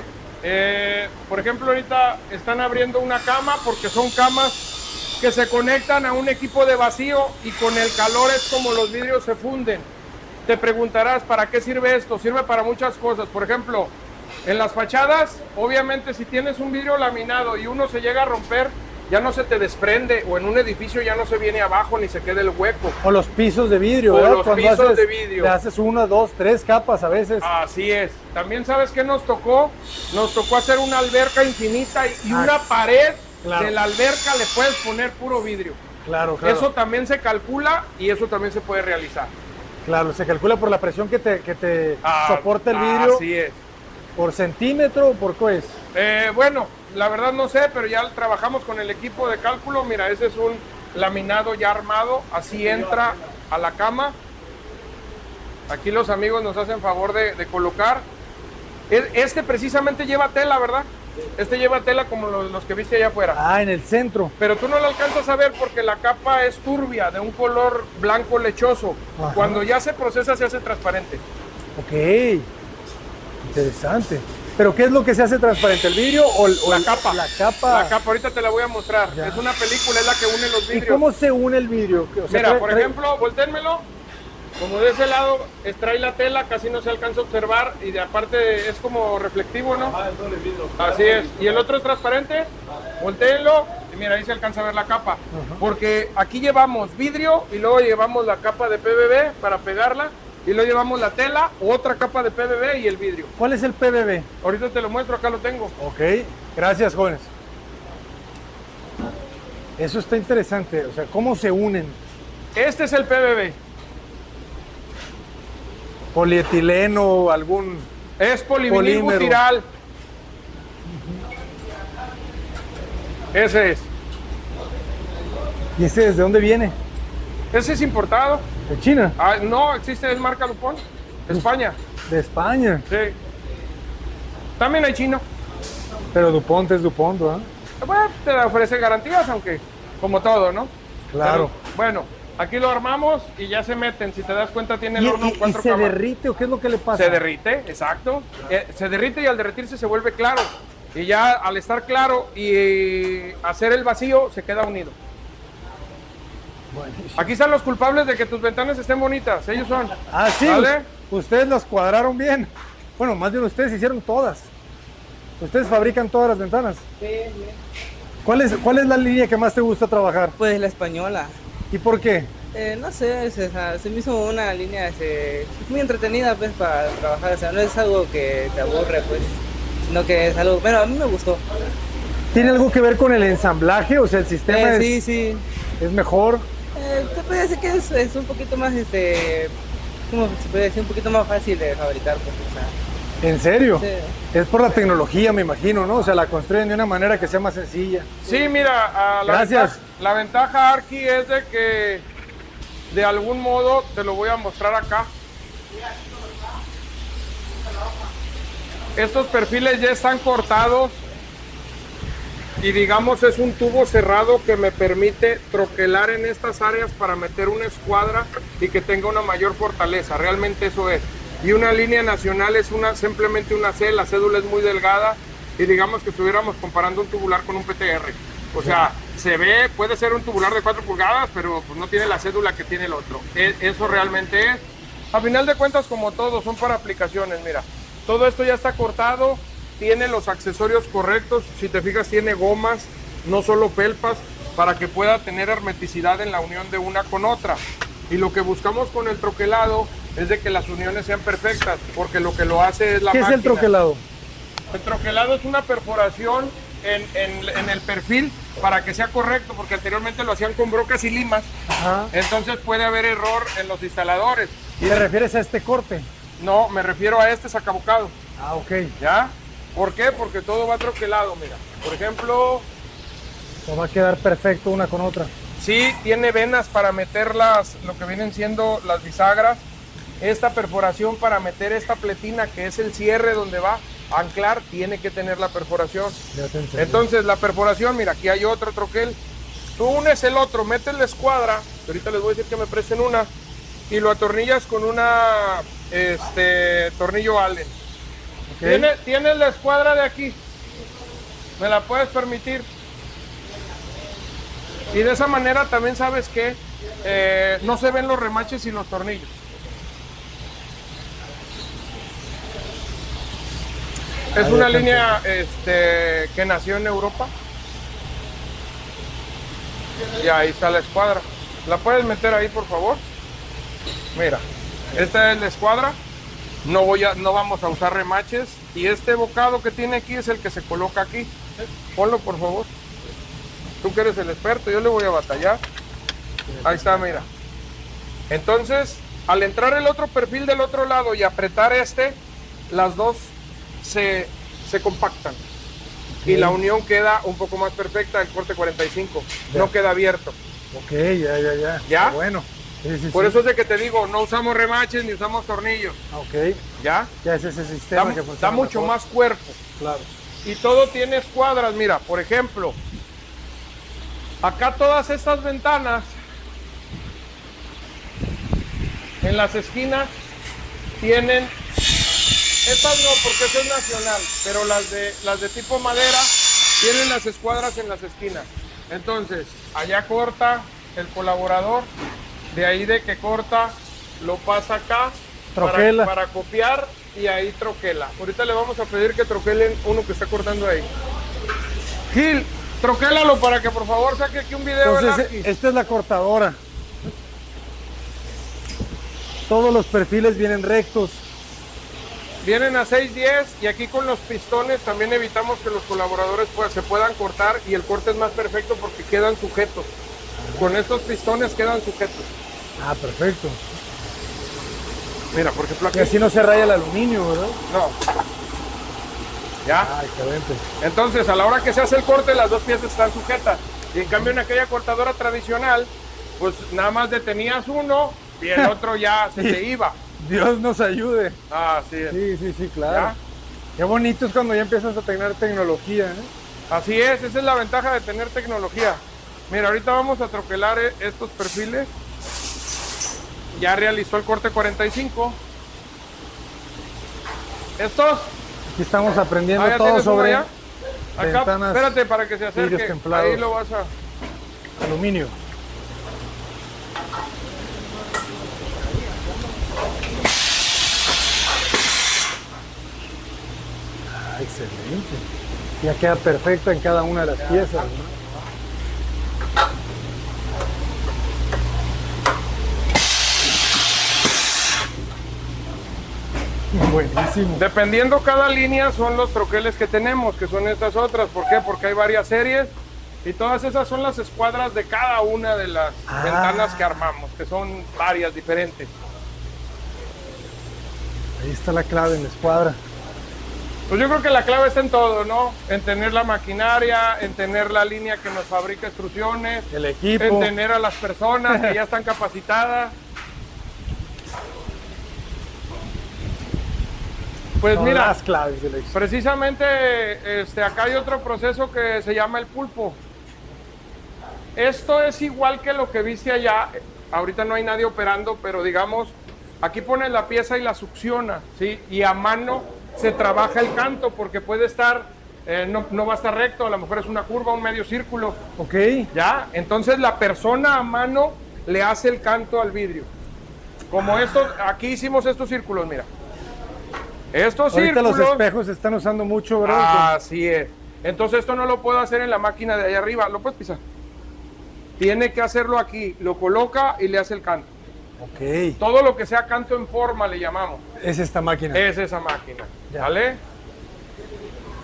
Por ejemplo, ahorita están abriendo una cama porque son camas que se conectan a un equipo de vacío y con el calor es como los vidrios se funden. Te preguntarás, ¿para qué sirve esto? Sirve para muchas cosas. Por ejemplo, en las fachadas, obviamente si tienes un vidrio laminado y uno se llega a romper, ya no se te desprende, o en un edificio ya no se viene abajo ni se queda el hueco. O los pisos de vidrio, o ¿verdad? los pisos de vidrio. Le haces 1, 2, 3 capas a veces. Así es. También, ¿sabes qué nos tocó? Nos tocó hacer una alberca infinita y una pared de la alberca le puedes poner puro vidrio. Claro. Eso también se calcula y eso también se puede realizar. Claro, se calcula por la presión que te soporta el vidrio. Así es. ¿Por centímetro o por qué es? Bueno, la verdad no sé, pero ya trabajamos con el equipo de cálculo. Mira, ese es un laminado ya armado, así entra a la cama. Aquí los amigos nos hacen favor de colocar. Este precisamente lleva tela, ¿verdad? Este lleva tela como los que viste allá afuera. Ah, en el centro. Pero tú no lo alcanzas a ver porque la capa es turbia, de un color blanco lechoso. Ajá. Cuando ya se procesa se hace transparente. Ok, interesante. ¿Pero qué es lo que se hace transparente? ¿El vidrio o la capa? La capa. La capa, ahorita te la voy a mostrar. Ya. Es una película, es la que une los vidrios. ¿Y cómo se une el vidrio? O sea, mira, por ejemplo, voltéenmelo. Como de ese lado extrae la tela, casi no se alcanza a observar y de aparte es como reflectivo, ¿no? Así es. Y el otro es transparente. Voltéenlo y mira, ahí se alcanza a ver la capa. Porque aquí llevamos vidrio y luego llevamos la capa de PVB para pegarla. Y luego llevamos la tela, otra capa de PVB y el vidrio. ¿Cuál es el PVB? Ahorita te lo muestro, acá lo tengo. Ok, gracias, jóvenes. Eso está interesante, o sea, ¿cómo se unen? Este es el PVB. Polietileno, algún... Es polivinil Polímero. butiral. Ese es. ¿Y ese desde dónde viene? Ese es importado. ¿De China? Ah, no, existe, es marca Dupont. España. De España. Sí. También hay chino. Pero DuPont es DuPont, ¿verdad? Bueno, te ofrece garantías, aunque como todo, ¿no? Claro. Pero, bueno, aquí lo armamos y ya se meten. Si te das cuenta, tiene el horno ¿Y 4 se cámaras. derrite o qué es lo que le pasa? Se derrite, exacto. Se derrite y al derretirse se vuelve claro. Y ya al estar claro y hacer el vacío, se queda unido. Buenísimo. Aquí están los culpables de que tus ventanas estén bonitas. Ellos son. Ah, sí. ¿Vale? Ustedes las cuadraron bien. Bueno, más bien ustedes hicieron todas. Ustedes fabrican todas las ventanas. Sí, ¿Cuál es la línea que más te gusta trabajar? pues la española. ¿Y por qué? No sé, se me hizo una línea muy entretenida pues para trabajar, o sea, no es algo que te aburre pues, sino que es algo, bueno, a mí me gustó. ¿Tiene algo que ver con el ensamblaje? O sea, el sistema Sí. es mejor. Se puede decir que es un poquito más, ¿cómo se puede decir? Un poquito más fácil de fabricar pues, o sea. ¿En serio? Sí. Es por la tecnología, me imagino, ¿no? O sea, la construyen de una manera que sea más sencilla. Sí, mira, Gracias. La ventaja, Arqui, es de que de algún modo te lo voy a mostrar acá. Estos perfiles ya están cortados y digamos es un tubo cerrado que me permite troquelar en estas áreas para meter una escuadra y que tenga una mayor fortaleza. Realmente eso es. Y una línea nacional es simplemente una C, la cédula es muy delgada y digamos que estuviéramos comparando un tubular con un PTR. O sea, se ve, puede ser un tubular de 4 pulgadas, pero pues no tiene la cédula que tiene el otro. Eso realmente es. A final de cuentas, como todo, son para aplicaciones, mira. Todo esto ya está cortado, tiene los accesorios correctos. Si te fijas, tiene gomas, no solo felpas, para que pueda tener hermeticidad en la unión de una con otra. Y lo que buscamos con el troquelado es de que las uniones sean perfectas, porque lo que lo hace es la máquina. ¿Qué es el troquelado? El troquelado es una perforación en el perfil para que sea correcto, porque anteriormente lo hacían con brocas y limas. Ajá. Entonces puede haber error en los instaladores. ¿Y te refieres a este corte? No, me refiero a este sacabocado. Ah, ok. ¿Ya? ¿Por qué? Porque todo va troquelado, mira. Por ejemplo, O va a quedar perfecto una con otra. sí tiene venas para meter lo que vienen siendo las bisagras. Esta perforación para meter esta pletina, que es el cierre donde va a anclar, tiene que tener la perforación. Ya te entendí. Entonces la perforación, mira, aquí hay otro troquel. Tú unes el otro, metes la escuadra, ahorita les voy a decir que me presten una, y lo atornillas con una tornillo Allen. Ok. Tienes la escuadra de aquí, me la puedes permitir. Y de esa manera también sabes que no se ven los remaches y los tornillos. Es una línea que nació en Europa. Y ahí está la escuadra. ¿La puedes meter ahí, por favor? Mira, esta es la escuadra. No vamos a usar remaches. Y este bocado que tiene aquí es el que se coloca aquí. Ponlo, por favor. Tú que eres el experto, yo le voy a batallar. Ahí está, mira. Entonces, al entrar el otro perfil del otro lado y apretar las dos se compactan. Y la unión queda un poco más perfecta, el corte 45. Ya. No queda abierto. Ok, ya. ¿Ya? Está bueno. Sí, Por sí. eso es de que te digo, no usamos remaches ni usamos tornillos. Ok. ¿Ya? Ya es ese sistema que funciona Da mucho mejor. más cuerpo. Claro. Y todo tiene escuadras. Mira, por ejemplo, acá todas estas ventanas en las esquinas tienen, estas no porque eso es nacional, pero las de tipo madera tienen las escuadras en las esquinas. Entonces, allá corta el colaborador, de ahí de que corta, lo pasa acá Troquela. para copiar y ahí troquela. Ahorita le vamos a pedir que troquelen uno que está cortando ahí. Gil, troquélalo para que por favor saque aquí un video. Entonces, esta es la cortadora. Todos los perfiles vienen rectos. Vienen a 6.10 y aquí con los pistones también evitamos que los colaboradores se puedan cortar y el corte es más perfecto porque quedan sujetos. Con estos pistones quedan sujetos. Ah, perfecto. Mira, por ejemplo aquí. Y así no se raya el aluminio, ¿verdad? No. ¿Ya? Ah, excelente. Entonces, a la hora que se hace el corte, las dos piezas están sujetas. Y en cambio, en aquella cortadora tradicional, pues nada más detenías uno y el otro ya se te iba. Dios nos ayude. Así es. Sí, claro. ¿Ya? Qué bonito es cuando ya empiezas a tener tecnología, ¿eh? Así es, esa es la ventaja de tener tecnología. Mira, ahorita vamos a troquelar estos perfiles. Ya realizó el corte 45. Estos. Aquí estamos aprendiendo ¿ya todo tienes uno sobre allá? Acá, ventanas, espérate para que se acerque. vidrios templados. Ahí lo vas a... Aluminio. Ah, excelente. Ya queda perfecta en cada una de las piezas, ¿no? Buenísimo. Dependiendo cada línea son los troqueles que tenemos, que son estas otras. ¿Por qué? Porque hay varias series y todas esas son las escuadras de cada una de las ventanas que armamos, que son varias diferentes. Ahí está la clave en la escuadra. Pues yo creo que la clave está en todo, ¿no? En tener la maquinaria, en tener la línea que nos fabrica extrusiones, el equipo, en tener a las personas que ya están capacitadas. Pues son mira, las claves de la historia. precisamente acá hay otro proceso que se llama el pulpo. Esto es igual que lo que viste allá. Ahorita no hay nadie operando, pero digamos, aquí pones la pieza y la succiona, ¿sí? Y a mano se trabaja el canto porque puede estar, no va a estar recto, a lo mejor es una curva, un medio círculo. Ok. ¿Ya? Entonces la persona a mano le hace el canto al vidrio. Como estos, aquí hicimos estos círculos, mira. Estos ahorita círculos... los espejos se están usando mucho, ¿verdad? Así es. Entonces esto no lo puedo hacer en la máquina de allá arriba. ¿Lo puedes pisar? Tiene que hacerlo aquí. Lo coloca y le hace el canto. Ok. Todo lo que sea canto en forma le llamamos. Es esta máquina. Es esa máquina. Ya. ¿Vale?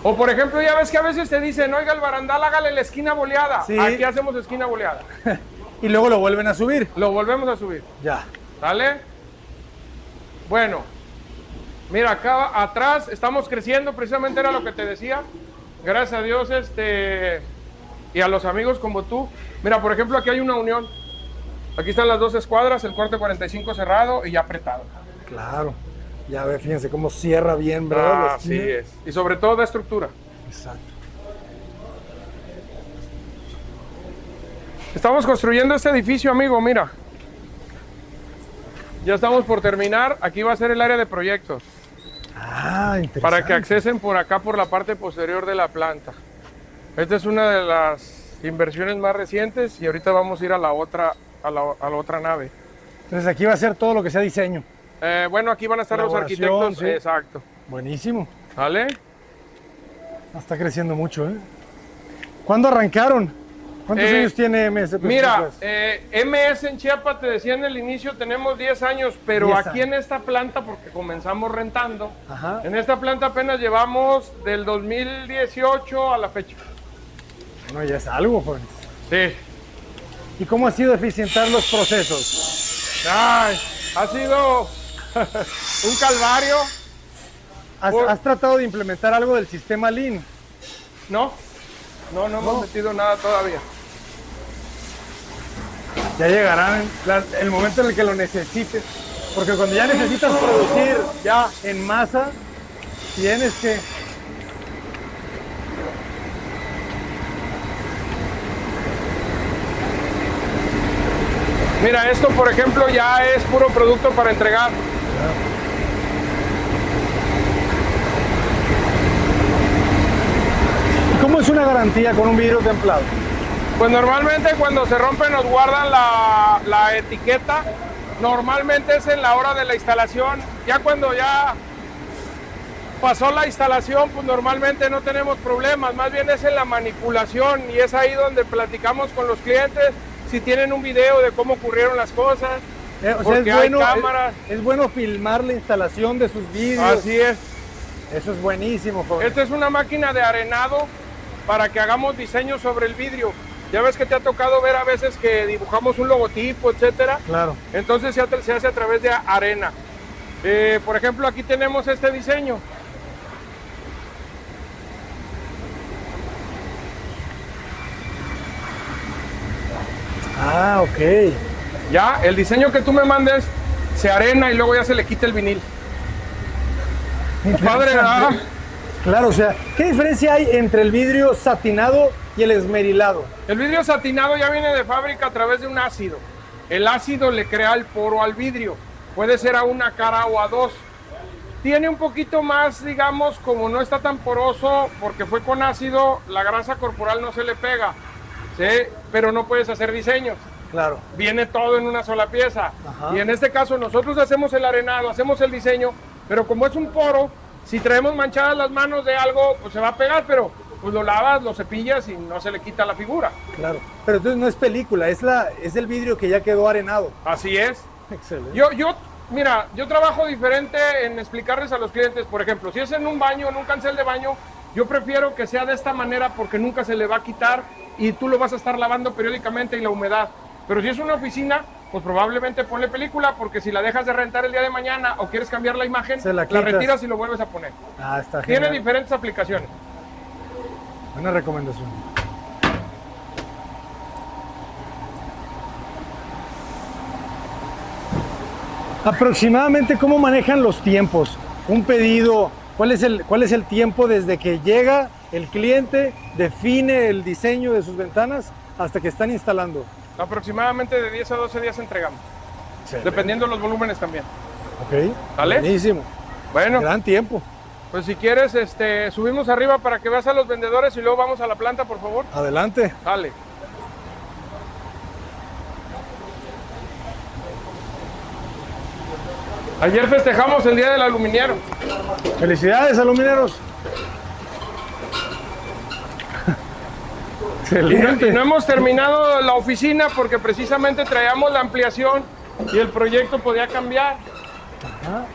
O por ejemplo, ya ves que a veces te dicen, oiga, el barandal, hágale la esquina boleada. Sí. Aquí hacemos esquina boleada. Y luego lo vuelven a subir. Lo volvemos a subir. Ya. ¿Sale? Bueno, mira, acá atrás estamos creciendo, precisamente era lo que te decía. Gracias a Dios, y a los amigos como tú. Mira, por ejemplo, aquí hay una unión. Aquí están las dos escuadras, el corte 45 cerrado y ya apretado. Claro. Ya ve, fíjense cómo cierra bien, ¿verdad? Así es. Y sobre todo da estructura. Exacto. Estamos construyendo este edificio, amigo, mira. Ya estamos por terminar. Aquí va a ser el área de proyectos. Ah, interesante. Para que accesen por acá, por la parte posterior de la planta. Esta es una de las inversiones más recientes y ahorita vamos a ir a la otra nave. Entonces aquí va a ser todo lo que sea diseño. Bueno, aquí van a estar los arquitectos. Sí. Exacto. Buenísimo. ¿Vale? Está creciendo mucho, ¿eh? ¿Cuándo arrancaron? ¿Cuántos años tiene MS? Mira, MS en Chiapas, te decía en el inicio, tenemos 10 años, pero 10 aquí años. en esta planta, porque comenzamos rentando, Ajá. en esta planta apenas llevamos del 2018 a la fecha. Bueno, ya es algo, jóvenes. Sí. ¿Y cómo ha sido eficientar los procesos? Ay, ha sido un calvario. ¿Has tratado de implementar algo del sistema Lean? No hemos metido nada todavía. Ya llegarán el momento en el que lo necesites. Porque cuando ya necesitas producir ya en masa, tienes que... Mira, esto por ejemplo ya es puro producto para entregar. ¿Cómo es una garantía con un vidrio templado? Pues normalmente cuando se rompe nos guardan la etiqueta. Normalmente es en la hora de la instalación. Ya cuando ya pasó la instalación, pues normalmente no tenemos problemas. Más bien es en la manipulación y es ahí donde platicamos con los clientes si tienen un video de cómo ocurrieron las cosas. O sea, porque es bueno, hay cámaras. Es bueno filmar la instalación de sus vidrios. Así es. Eso es buenísimo, joven. Esta es una máquina de arenado para que hagamos diseño sobre el vidrio. Ya ves que te ha tocado ver a veces que dibujamos un logotipo, etcétera. Claro. Entonces se hace a través de arena. Por ejemplo, aquí tenemos este diseño. Ah, ok. Ya, el diseño que tú me mandes se arena y luego ya se le quita el vinil. Padre, ¿verdad? Claro, o sea, ¿qué diferencia hay entre el vidrio satinado y el esmerilado? El vidrio satinado ya viene de fábrica a través de un ácido. El ácido le crea el poro al vidrio. Puede ser a una cara o a dos. Tiene un poquito más, digamos, como no está tan poroso porque fue con ácido, la grasa corporal no se le pega, ¿sí? Pero no puedes hacer diseños. Claro. Viene todo en una sola pieza. Ajá. Y en este caso nosotros hacemos el arenado, hacemos el diseño, pero como es un poro, si traemos manchadas las manos de algo, pues se va a pegar, pero pues lo lavas, lo cepillas y no se le quita la figura. Claro. Pero entonces no es película, es el vidrio que ya quedó arenado. Así es. Excelente. Mira, yo trabajo diferente en explicarles a los clientes, por ejemplo, si es en un baño, en un cancel de baño, yo prefiero que sea de esta manera porque nunca se le va a quitar y tú lo vas a estar lavando periódicamente y la humedad. Pero si es una oficina, pues probablemente ponle película porque si la dejas de rentar el día de mañana o quieres cambiar la imagen, la retiras y lo vuelves a poner. Ah, está genial. Tiene diferentes aplicaciones. Buena recomendación. Aproximadamente, ¿cómo manejan los tiempos? Un pedido, ¿cuál es el tiempo desde que llega el cliente, define el diseño de sus ventanas hasta que están instalando? Aproximadamente de 10 a 12 días entregamos. Excelente. Dependiendo de los volúmenes también. Ok. ¿Vale? Buenísimo. Bueno. Gran tiempo. Pues si quieres, subimos arriba para que veas a los vendedores y luego vamos a la planta, por favor. Adelante. Dale. Ayer festejamos el Día del Aluminiero. Felicidades, alumineros. Excelente. Y no hemos terminado la oficina porque precisamente traíamos la ampliación y el proyecto podía cambiar. Ajá.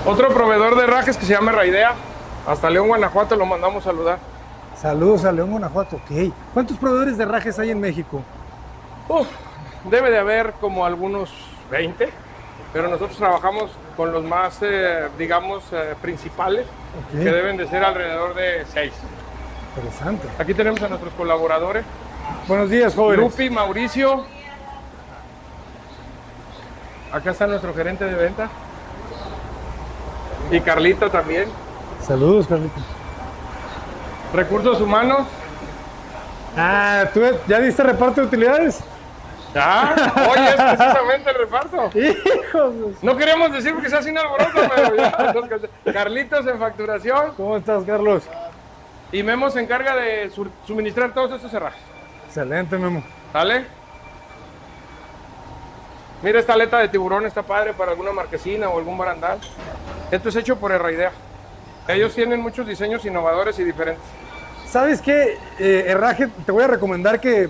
Otro proveedor de herrajes que se llama Raidea. Hasta León, Guanajuato lo mandamos saludar. Saludos a León, Guanajuato. Ok. ¿Cuántos proveedores de herrajes hay en México? Debe de haber como algunos 20, pero nosotros trabajamos con los más, digamos, principales, Okay. que deben de ser alrededor de 6. Interesante. Aquí tenemos a nuestros colaboradores. Buenos días, jóvenes. Lupi, Mauricio. Acá está nuestro gerente de venta. Y Carlita también. Saludos, Carlita. Recursos humanos. Ah, ¿tú ya diste reparto de utilidades? Ya, hoy es precisamente el reparto. Hijos. No queríamos decir porque se hace un alboroto, pero ya. Carlitos en facturación. ¿Cómo estás, Carlos? Y Memo se encarga de suministrar todos estos herrajes. Excelente, Memo. ¿Sale? Mira esta aleta de tiburón, está padre para alguna marquesina o algún barandal. Esto es hecho por Herraidea. Ellos tienen muchos diseños innovadores y diferentes. ¿Sabes qué? Herraje, te voy a recomendar que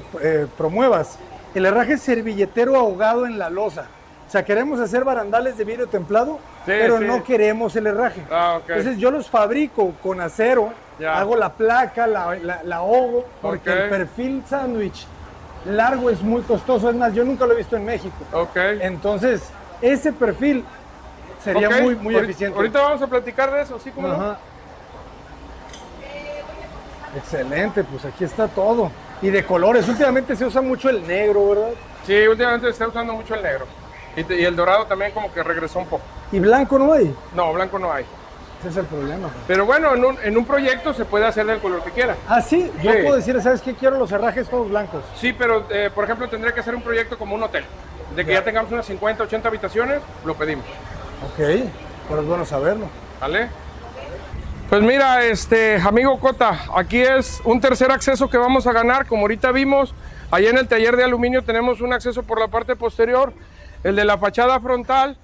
promuevas el herraje servilletero ahogado en la losa. O sea, queremos hacer barandales de vidrio templado, pero sí. no queremos el herraje. Ah, ok. Entonces yo los fabrico con acero, Ya. hago la placa, la ahogo, porque Ok. el perfil sándwich largo es muy costoso. Es más, yo nunca lo he visto en México. Ok. Entonces, ese perfil sería Ok, muy eficiente. Ahorita vamos a platicar de eso, ¿sí? ¿Cómo no? Ajá. Excelente, pues aquí está todo. Y de colores, últimamente se usa mucho el negro, ¿verdad? Sí, últimamente se está usando mucho el negro. Y el dorado también como que regresó un poco. ¿Y blanco no hay? No, blanco no hay. Ese es el problema. Pero bueno, en un proyecto se puede hacer del color que quiera. Ah, sí, yo Sí. puedo decir, ¿sabes qué? Quiero los herrajes todos blancos. Sí, pero por ejemplo tendría que ser un proyecto como un hotel. De que ya tengamos unas 50, 80 habitaciones, lo pedimos. Ok, pero es bueno saberlo. ¿Vale? Pues mira, amigo Cota, aquí es un tercer acceso que vamos a ganar. Como ahorita vimos, allá en el taller de aluminio tenemos un acceso por la parte posterior, el de la fachada frontal.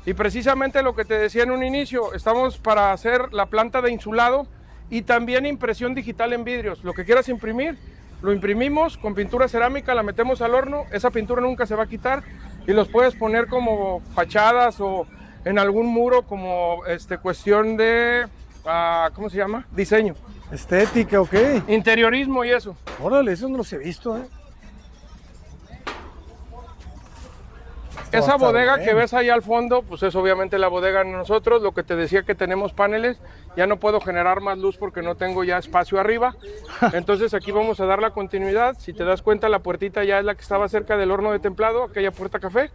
Y precisamente lo que te decía en un inicio, estamos para hacer la planta de insulado y también impresión digital en vidrios. Lo que quieras imprimir, lo imprimimos con pintura cerámica, la metemos al horno, esa pintura nunca se va a quitar y los puedes poner como fachadas o en algún muro como cuestión de, ¿cómo se llama? Diseño. Estética, ok. Interiorismo y eso. Órale, eso no los he visto, ¿eh? Esa bodega que ves ahí al fondo, pues es obviamente la bodega de nosotros. Lo que te decía que tenemos paneles, ya no puedo generar más luz porque no tengo ya espacio arriba. Entonces aquí vamos a dar la continuidad. Si te das cuenta, la puertita ya es la que estaba cerca del horno de templado, aquella puerta café.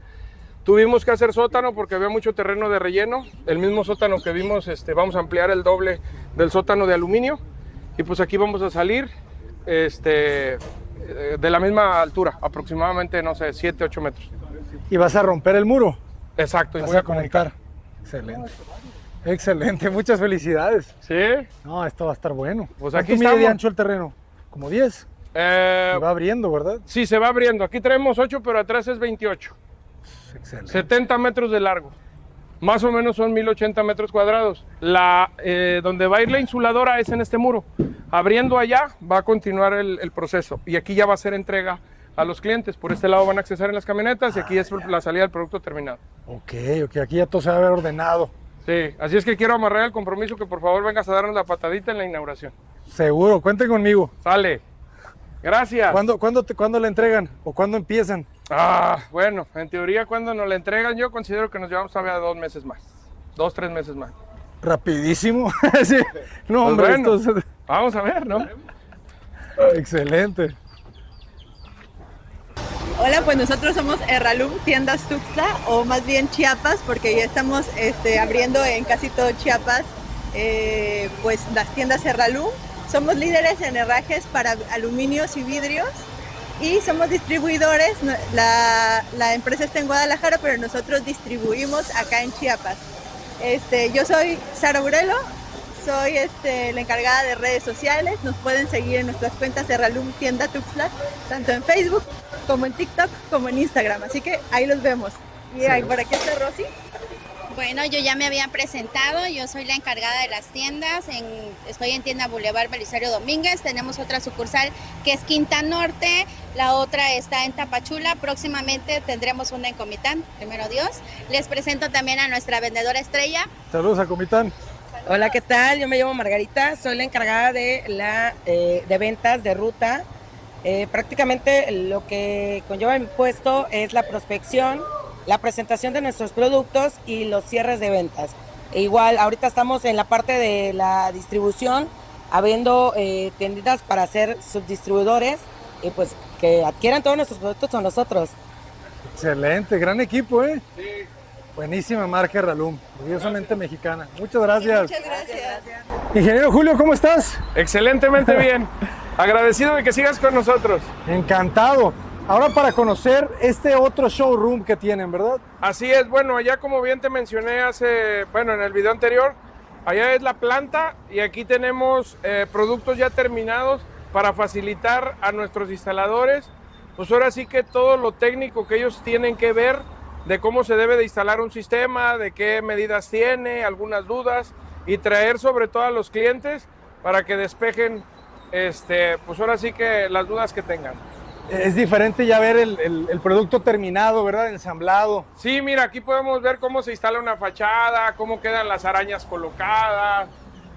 Tuvimos que hacer sótano porque había mucho terreno de relleno. El mismo sótano que vimos, vamos a ampliar el doble del sótano de aluminio. Y pues aquí vamos a salir de la misma altura, aproximadamente, no sé, 7, 8 metros. ¿Y vas a romper el muro? Exacto. Y vas voy a conectar. Excelente. Excelente, muchas felicidades. ¿Sí? No, esto va a estar bueno. Pues ¿Cuánto aquí mide estamos. de ancho el terreno? Como 10. Se va abriendo, ¿verdad? Sí, se va abriendo. Aquí traemos 8, pero atrás es 28. Excelente. 70 metros de largo. Más o menos son 1080 metros cuadrados. Donde va a ir la insuladora es en este muro. Abriendo allá va a continuar el proceso. Y aquí ya va a ser entrega a los clientes. Por este lado van a accesar en las camionetas y aquí es la salida del producto terminado. Ok, aquí ya todo se va a ver ordenado. Sí, así es que quiero amarrar el compromiso que por favor vengas a darnos la patadita en la inauguración. Seguro, cuenten conmigo. Sale. Gracias. ¿Cuándo la entregan o cuándo empiezan? Bueno, en teoría cuando nos la entregan yo considero que nos llevamos todavía 2 meses más. 2, 3 meses más. Rapidísimo. Sí. No, Pues hombre, bueno, esto es... vamos a ver, ¿no? Excelente. Hola, pues nosotros somos Erralum Tiendas Tuxtla, o más bien Chiapas, porque ya estamos abriendo en casi todo Chiapas pues las tiendas Erralum. Somos líderes en herrajes para aluminios y vidrios y somos distribuidores. La empresa está en Guadalajara, pero nosotros distribuimos acá en Chiapas. Yo soy Sara Urelo, soy la encargada de redes sociales. Nos pueden seguir en nuestras cuentas Erralum Tienda Tuxtla, tanto en Facebook como en TikTok como en Instagram, así que ahí los vemos. Y ahí, por aquí está Rosy. Bueno, yo ya me había presentado, yo soy la encargada de las tiendas, estoy en tienda Boulevard Belisario Domínguez, tenemos otra sucursal que es Quinta Norte, la otra está en Tapachula, próximamente tendremos una en Comitán, primero Dios. Les presento también a nuestra vendedora estrella. Saludos a Comitán. Hola, ¿qué tal? Yo me llamo Margarita, soy la encargada de ventas de ruta. Prácticamente lo que conlleva mi puesto es la prospección, la presentación de nuestros productos y los cierres de ventas. Igual, ahorita estamos en la parte de la distribución, habiendo tiendas para ser subdistribuidores y pues que adquieran todos nuestros productos con nosotros. Excelente, gran equipo, ¿eh? Sí. Buenísima marca Erralum, orgullosamente mexicana. Muchas gracias. Muchas gracias. Ingeniero Julio, ¿cómo estás? Excelentemente bien. Agradecido de que sigas con nosotros. Encantado. Ahora para conocer este otro showroom que tienen, ¿verdad? Así es, bueno, allá como bien te mencioné en el video anterior, allá es la planta y aquí tenemos productos ya terminados para facilitar a nuestros instaladores, pues ahora sí que todo lo técnico que ellos tienen que ver de cómo se debe de instalar un sistema, de qué medidas tiene, algunas dudas y traer sobre todo a los clientes para que despejen, pues ahora sí que las dudas que tengan. Es diferente ya ver el producto terminado, ¿verdad? Ensamblado. Sí, mira, aquí podemos ver cómo se instala una fachada, cómo quedan las arañas colocadas,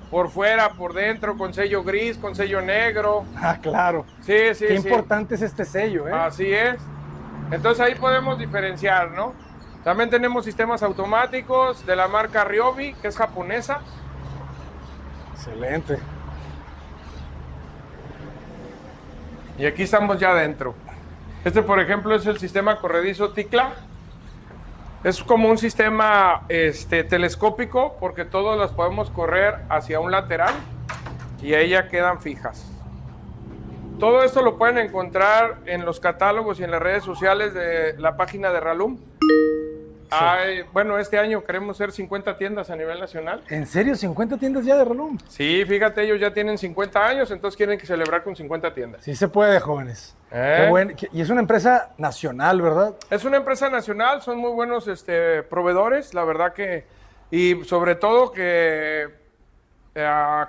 por fuera, por dentro, con sello gris, con sello negro. Ah, claro. Sí. Qué importante es este sello, ¿eh? Así es. Entonces ahí podemos diferenciar, ¿no? También tenemos sistemas automáticos de la marca Ryobi, que es japonesa. Excelente. Y aquí estamos ya adentro. Por ejemplo, es el sistema corredizo Ticla. Es como un sistema telescópico porque todas las podemos correr hacia un lateral y ahí ya quedan fijas. Todo esto lo pueden encontrar en los catálogos y en las redes sociales de la página de Erralum. Sí. Bueno, este año queremos ser 50 tiendas a nivel nacional. ¿En serio? ¿50 tiendas ya de Erralum? Sí, fíjate, ellos ya tienen 50 años, entonces quieren celebrar con 50 tiendas. Sí se puede, jóvenes. Qué bueno. Y es una empresa nacional, ¿verdad? Es una empresa nacional, son muy buenos proveedores, la verdad que... Y sobre todo que,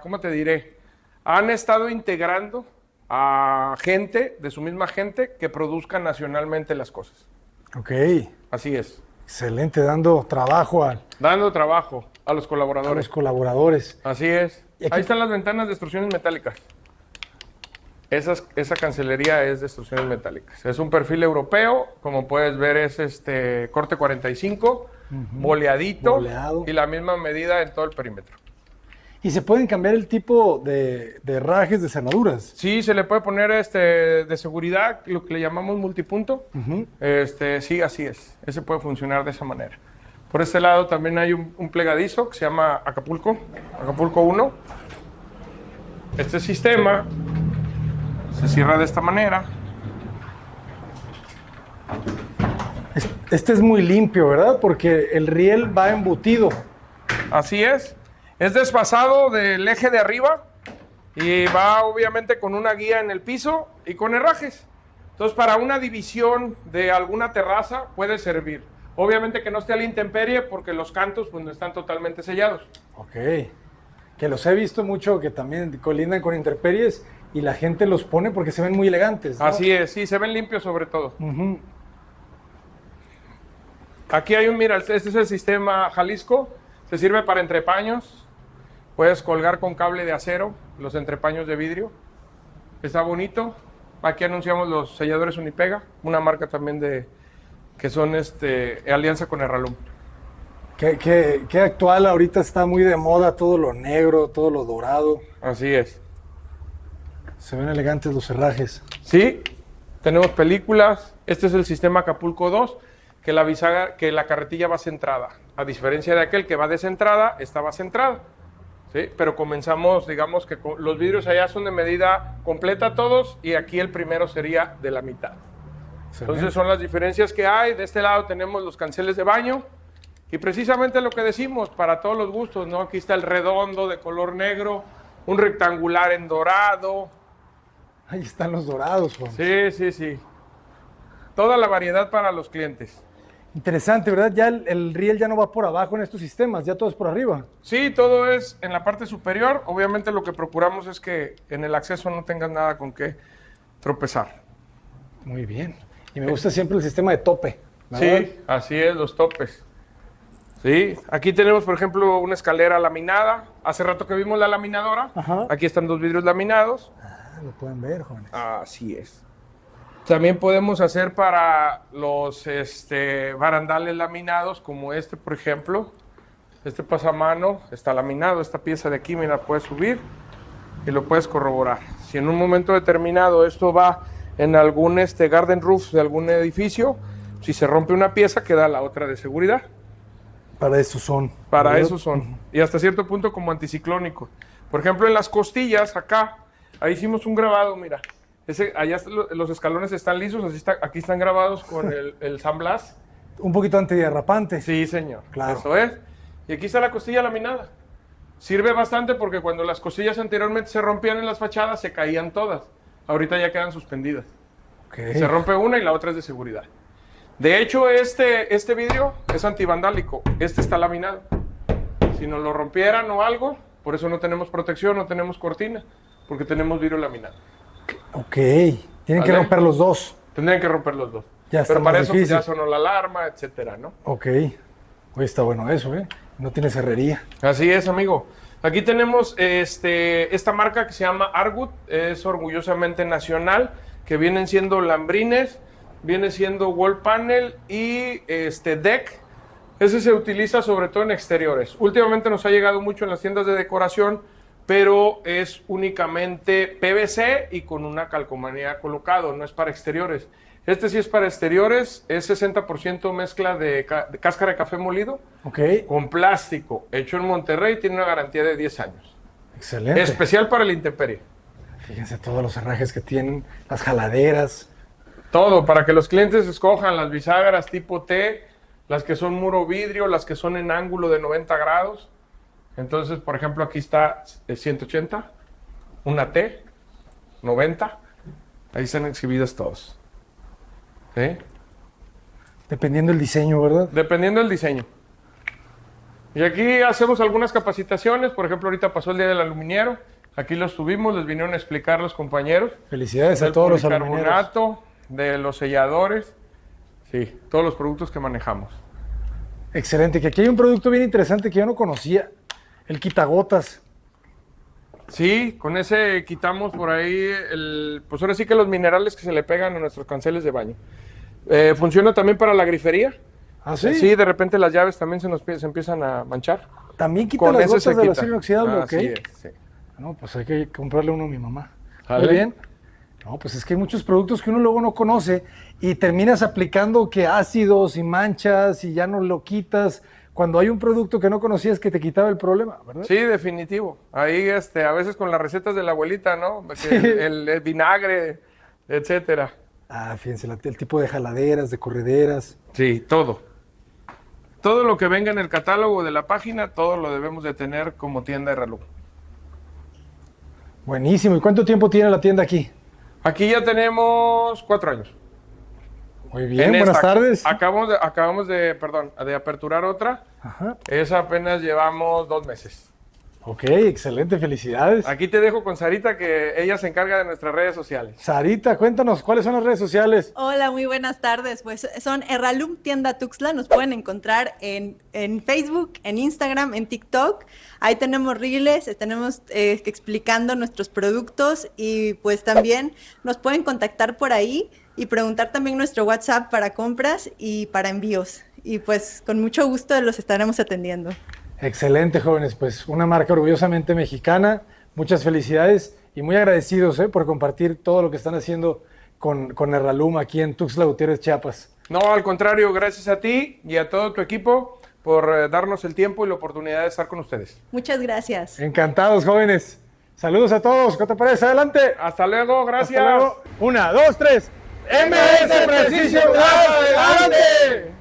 ¿cómo te diré? Han estado integrando a gente, de su misma gente, que produzca nacionalmente las cosas. Ok. Así es. Excelente, dando trabajo a los colaboradores. Así es. Ahí están las ventanas de extrusiones metálicas. Esa cancelería es de extrusiones metálicas. Es un perfil europeo, como puedes ver es corte 45, boleadito y la misma medida en todo el perímetro. ¿Y se pueden cambiar el tipo de herrajes de cerraduras? Sí, se le puede poner de seguridad, lo que le llamamos multipunto. Sí, así es. Ese puede funcionar de esa manera. Por este lado también hay un plegadizo que se llama Acapulco 1. Este sistema se cierra de esta manera. Este es muy limpio, ¿verdad? Porque el riel va embutido. Así es. Es desfasado del eje de arriba y va obviamente con una guía en el piso y con herrajes. Entonces, para una división de alguna terraza puede servir. Obviamente que no esté a la intemperie porque los cantos pues, no están totalmente sellados. Ok. Que los he visto mucho que también colindan con intemperies y la gente los pone porque se ven muy elegantes, ¿no? Así es, sí, se ven limpios sobre todo. Aquí hay mira, este es el sistema Jalisco. Se sirve para entrepaños. Puedes colgar con cable de acero los entrepaños de vidrio. Está bonito. Aquí anunciamos los selladores Unipega, una marca también que son alianza con Erralum. ¿Qué actual ahorita está muy de moda? Todo lo negro, todo lo dorado. Así es. Se ven elegantes los herrajes. Sí, tenemos películas. Este es el sistema Acapulco 2, que la carretilla va centrada. A diferencia de aquel que va descentrada, esta va centrada. ¿Sí? Pero comenzamos, digamos que los vidrios allá son de medida completa todos y aquí el primero sería de la mitad. Entonces son las diferencias que hay. De este lado tenemos los canceles de baño y precisamente lo que decimos, para todos los gustos, ¿no? Aquí está el redondo de color negro, un rectangular en dorado. Ahí están los dorados, Juan. Sí. Toda la variedad para los clientes. Interesante, ¿verdad? Ya el riel ya no va por abajo en estos sistemas, ya todo es por arriba. Sí, todo es en la parte superior. Obviamente lo que procuramos es que en el acceso no tengas nada con qué tropezar. Muy bien. Y me gusta siempre el sistema de tope, ¿verdad? Sí, así es, los topes. Sí, aquí tenemos, por ejemplo, una escalera laminada. Hace rato que vimos la laminadora. Aquí están 2 vidrios laminados. Lo pueden ver, jóvenes. Así es. También podemos hacer para los barandales laminados, como por ejemplo. Este pasamano está laminado. Esta pieza de aquí, mira, puedes subir y lo puedes corroborar. Si en un momento determinado esto va en algún garden roof de algún edificio, si se rompe una pieza, queda la otra de seguridad. Para eso son. Para eso son. Y hasta cierto punto como anticiclónico. Por ejemplo, en las costillas, acá, ahí hicimos un grabado, mira. Allá los escalones están lisos, aquí están grabados con el San Blas. Un poquito antiderrapante. Sí, señor. Claro. Eso es. Y aquí está la costilla laminada. Sirve bastante porque cuando las costillas anteriormente se rompían en las fachadas, se caían todas. Ahorita ya quedan suspendidas. Okay. Se rompe una y la otra es de seguridad. De hecho, este vidrio es antivandálico. Este está laminado. Si nos lo rompieran o algo, por eso no tenemos protección, no tenemos cortina, porque tenemos vidrio laminado. Ok. Tienen que romper los dos. Tendrían que romper los dos. Ya está. Pero para eso difícil. ya sonó la alarma, etcétera, ¿no? Ok. Hoy está bueno eso, ¿eh? No tiene cerrería. Así es, amigo. Aquí tenemos esta marca que se llama Argut, es orgullosamente nacional, que vienen siendo lambrines, viene siendo wall panel y deck. Ese se utiliza sobre todo en exteriores. Últimamente nos ha llegado mucho en las tiendas de decoración, pero es únicamente PVC y con una calcomanía colocado, no es para exteriores. Este sí es para exteriores, es 60% mezcla de cáscara de café molido con plástico, hecho en Monterrey, tiene una garantía de 10 años. Excelente. Especial para el intemperie. Fíjense todos los herrajes que tienen, las jaladeras. Todo, para que los clientes escojan las bisagras tipo T, las que son muro vidrio, las que son en ángulo de 90 grados. Entonces, por ejemplo, aquí está 180, una T, 90. Ahí están exhibidas todos. ¿Sí? Dependiendo del diseño, ¿verdad? Dependiendo del diseño. Y aquí hacemos algunas capacitaciones. Por ejemplo, ahorita pasó el Día del Aluminiero. Aquí los tuvimos, les vinieron a explicar los compañeros. Felicidades a todos los alumineros. De los selladores. Sí, todos los productos que manejamos. Excelente, que aquí hay un producto bien interesante que yo no conocía. El quitagotas. Sí, con ese quitamos por ahí, pues ahora sí que los minerales que se le pegan a nuestros canceles de baño. Funciona también para la grifería. ¿Ah, sí? Sí, de repente las llaves también se empiezan a manchar. También quita Con las ese gotas se del quita. acero inoxidable, ¿ok? Así es, sí. No, pues hay que comprarle uno a mi mamá. ¿Sale? Muy bien. No, pues es que hay muchos productos que uno luego no conoce y terminas aplicando que ácidos y manchas y ya no lo quitas cuando hay un producto que no conocías que te quitaba el problema, ¿verdad? Sí, definitivo. Ahí a veces con las recetas de la abuelita, ¿no? Que Sí. el vinagre, etcétera. Ah, fíjense, el tipo de jaladeras, de correderas. Sí, todo. Todo lo que venga en el catálogo de la página, todo lo debemos de tener como tienda de Herralum. Buenísimo. ¿Y cuánto tiempo tiene la tienda aquí? Aquí ya tenemos 4 años. Muy bien, buenas tardes. Acabamos de aperturar otra. Ajá. Esa apenas llevamos 2 meses. Ok, excelente, felicidades. Aquí te dejo con Sarita, que ella se encarga de nuestras redes sociales. Sarita, cuéntanos, ¿cuáles son las redes sociales? Hola, muy buenas tardes. Pues son Herralum Tienda Tuxtla. Nos pueden encontrar en Facebook, en Instagram, en TikTok. Ahí tenemos reels, tenemos explicando nuestros productos y pues también nos pueden contactar por ahí y preguntar también nuestro WhatsApp para compras y para envíos. Y pues con mucho gusto los estaremos atendiendo. Excelente, jóvenes, pues una marca orgullosamente mexicana. Muchas felicidades y muy agradecidos por compartir todo lo que están haciendo con Herralum aquí en Tuxtla Gutiérrez, Chiapas. No, al contrario, gracias a ti y a todo tu equipo por darnos el tiempo y la oportunidad de estar con ustedes. Muchas gracias. Encantados, jóvenes. Saludos a todos. ¿Qué te parece? Adelante. Hasta luego, gracias. Hasta luego. 1, 2, 3. MS Precision Glass, adelante.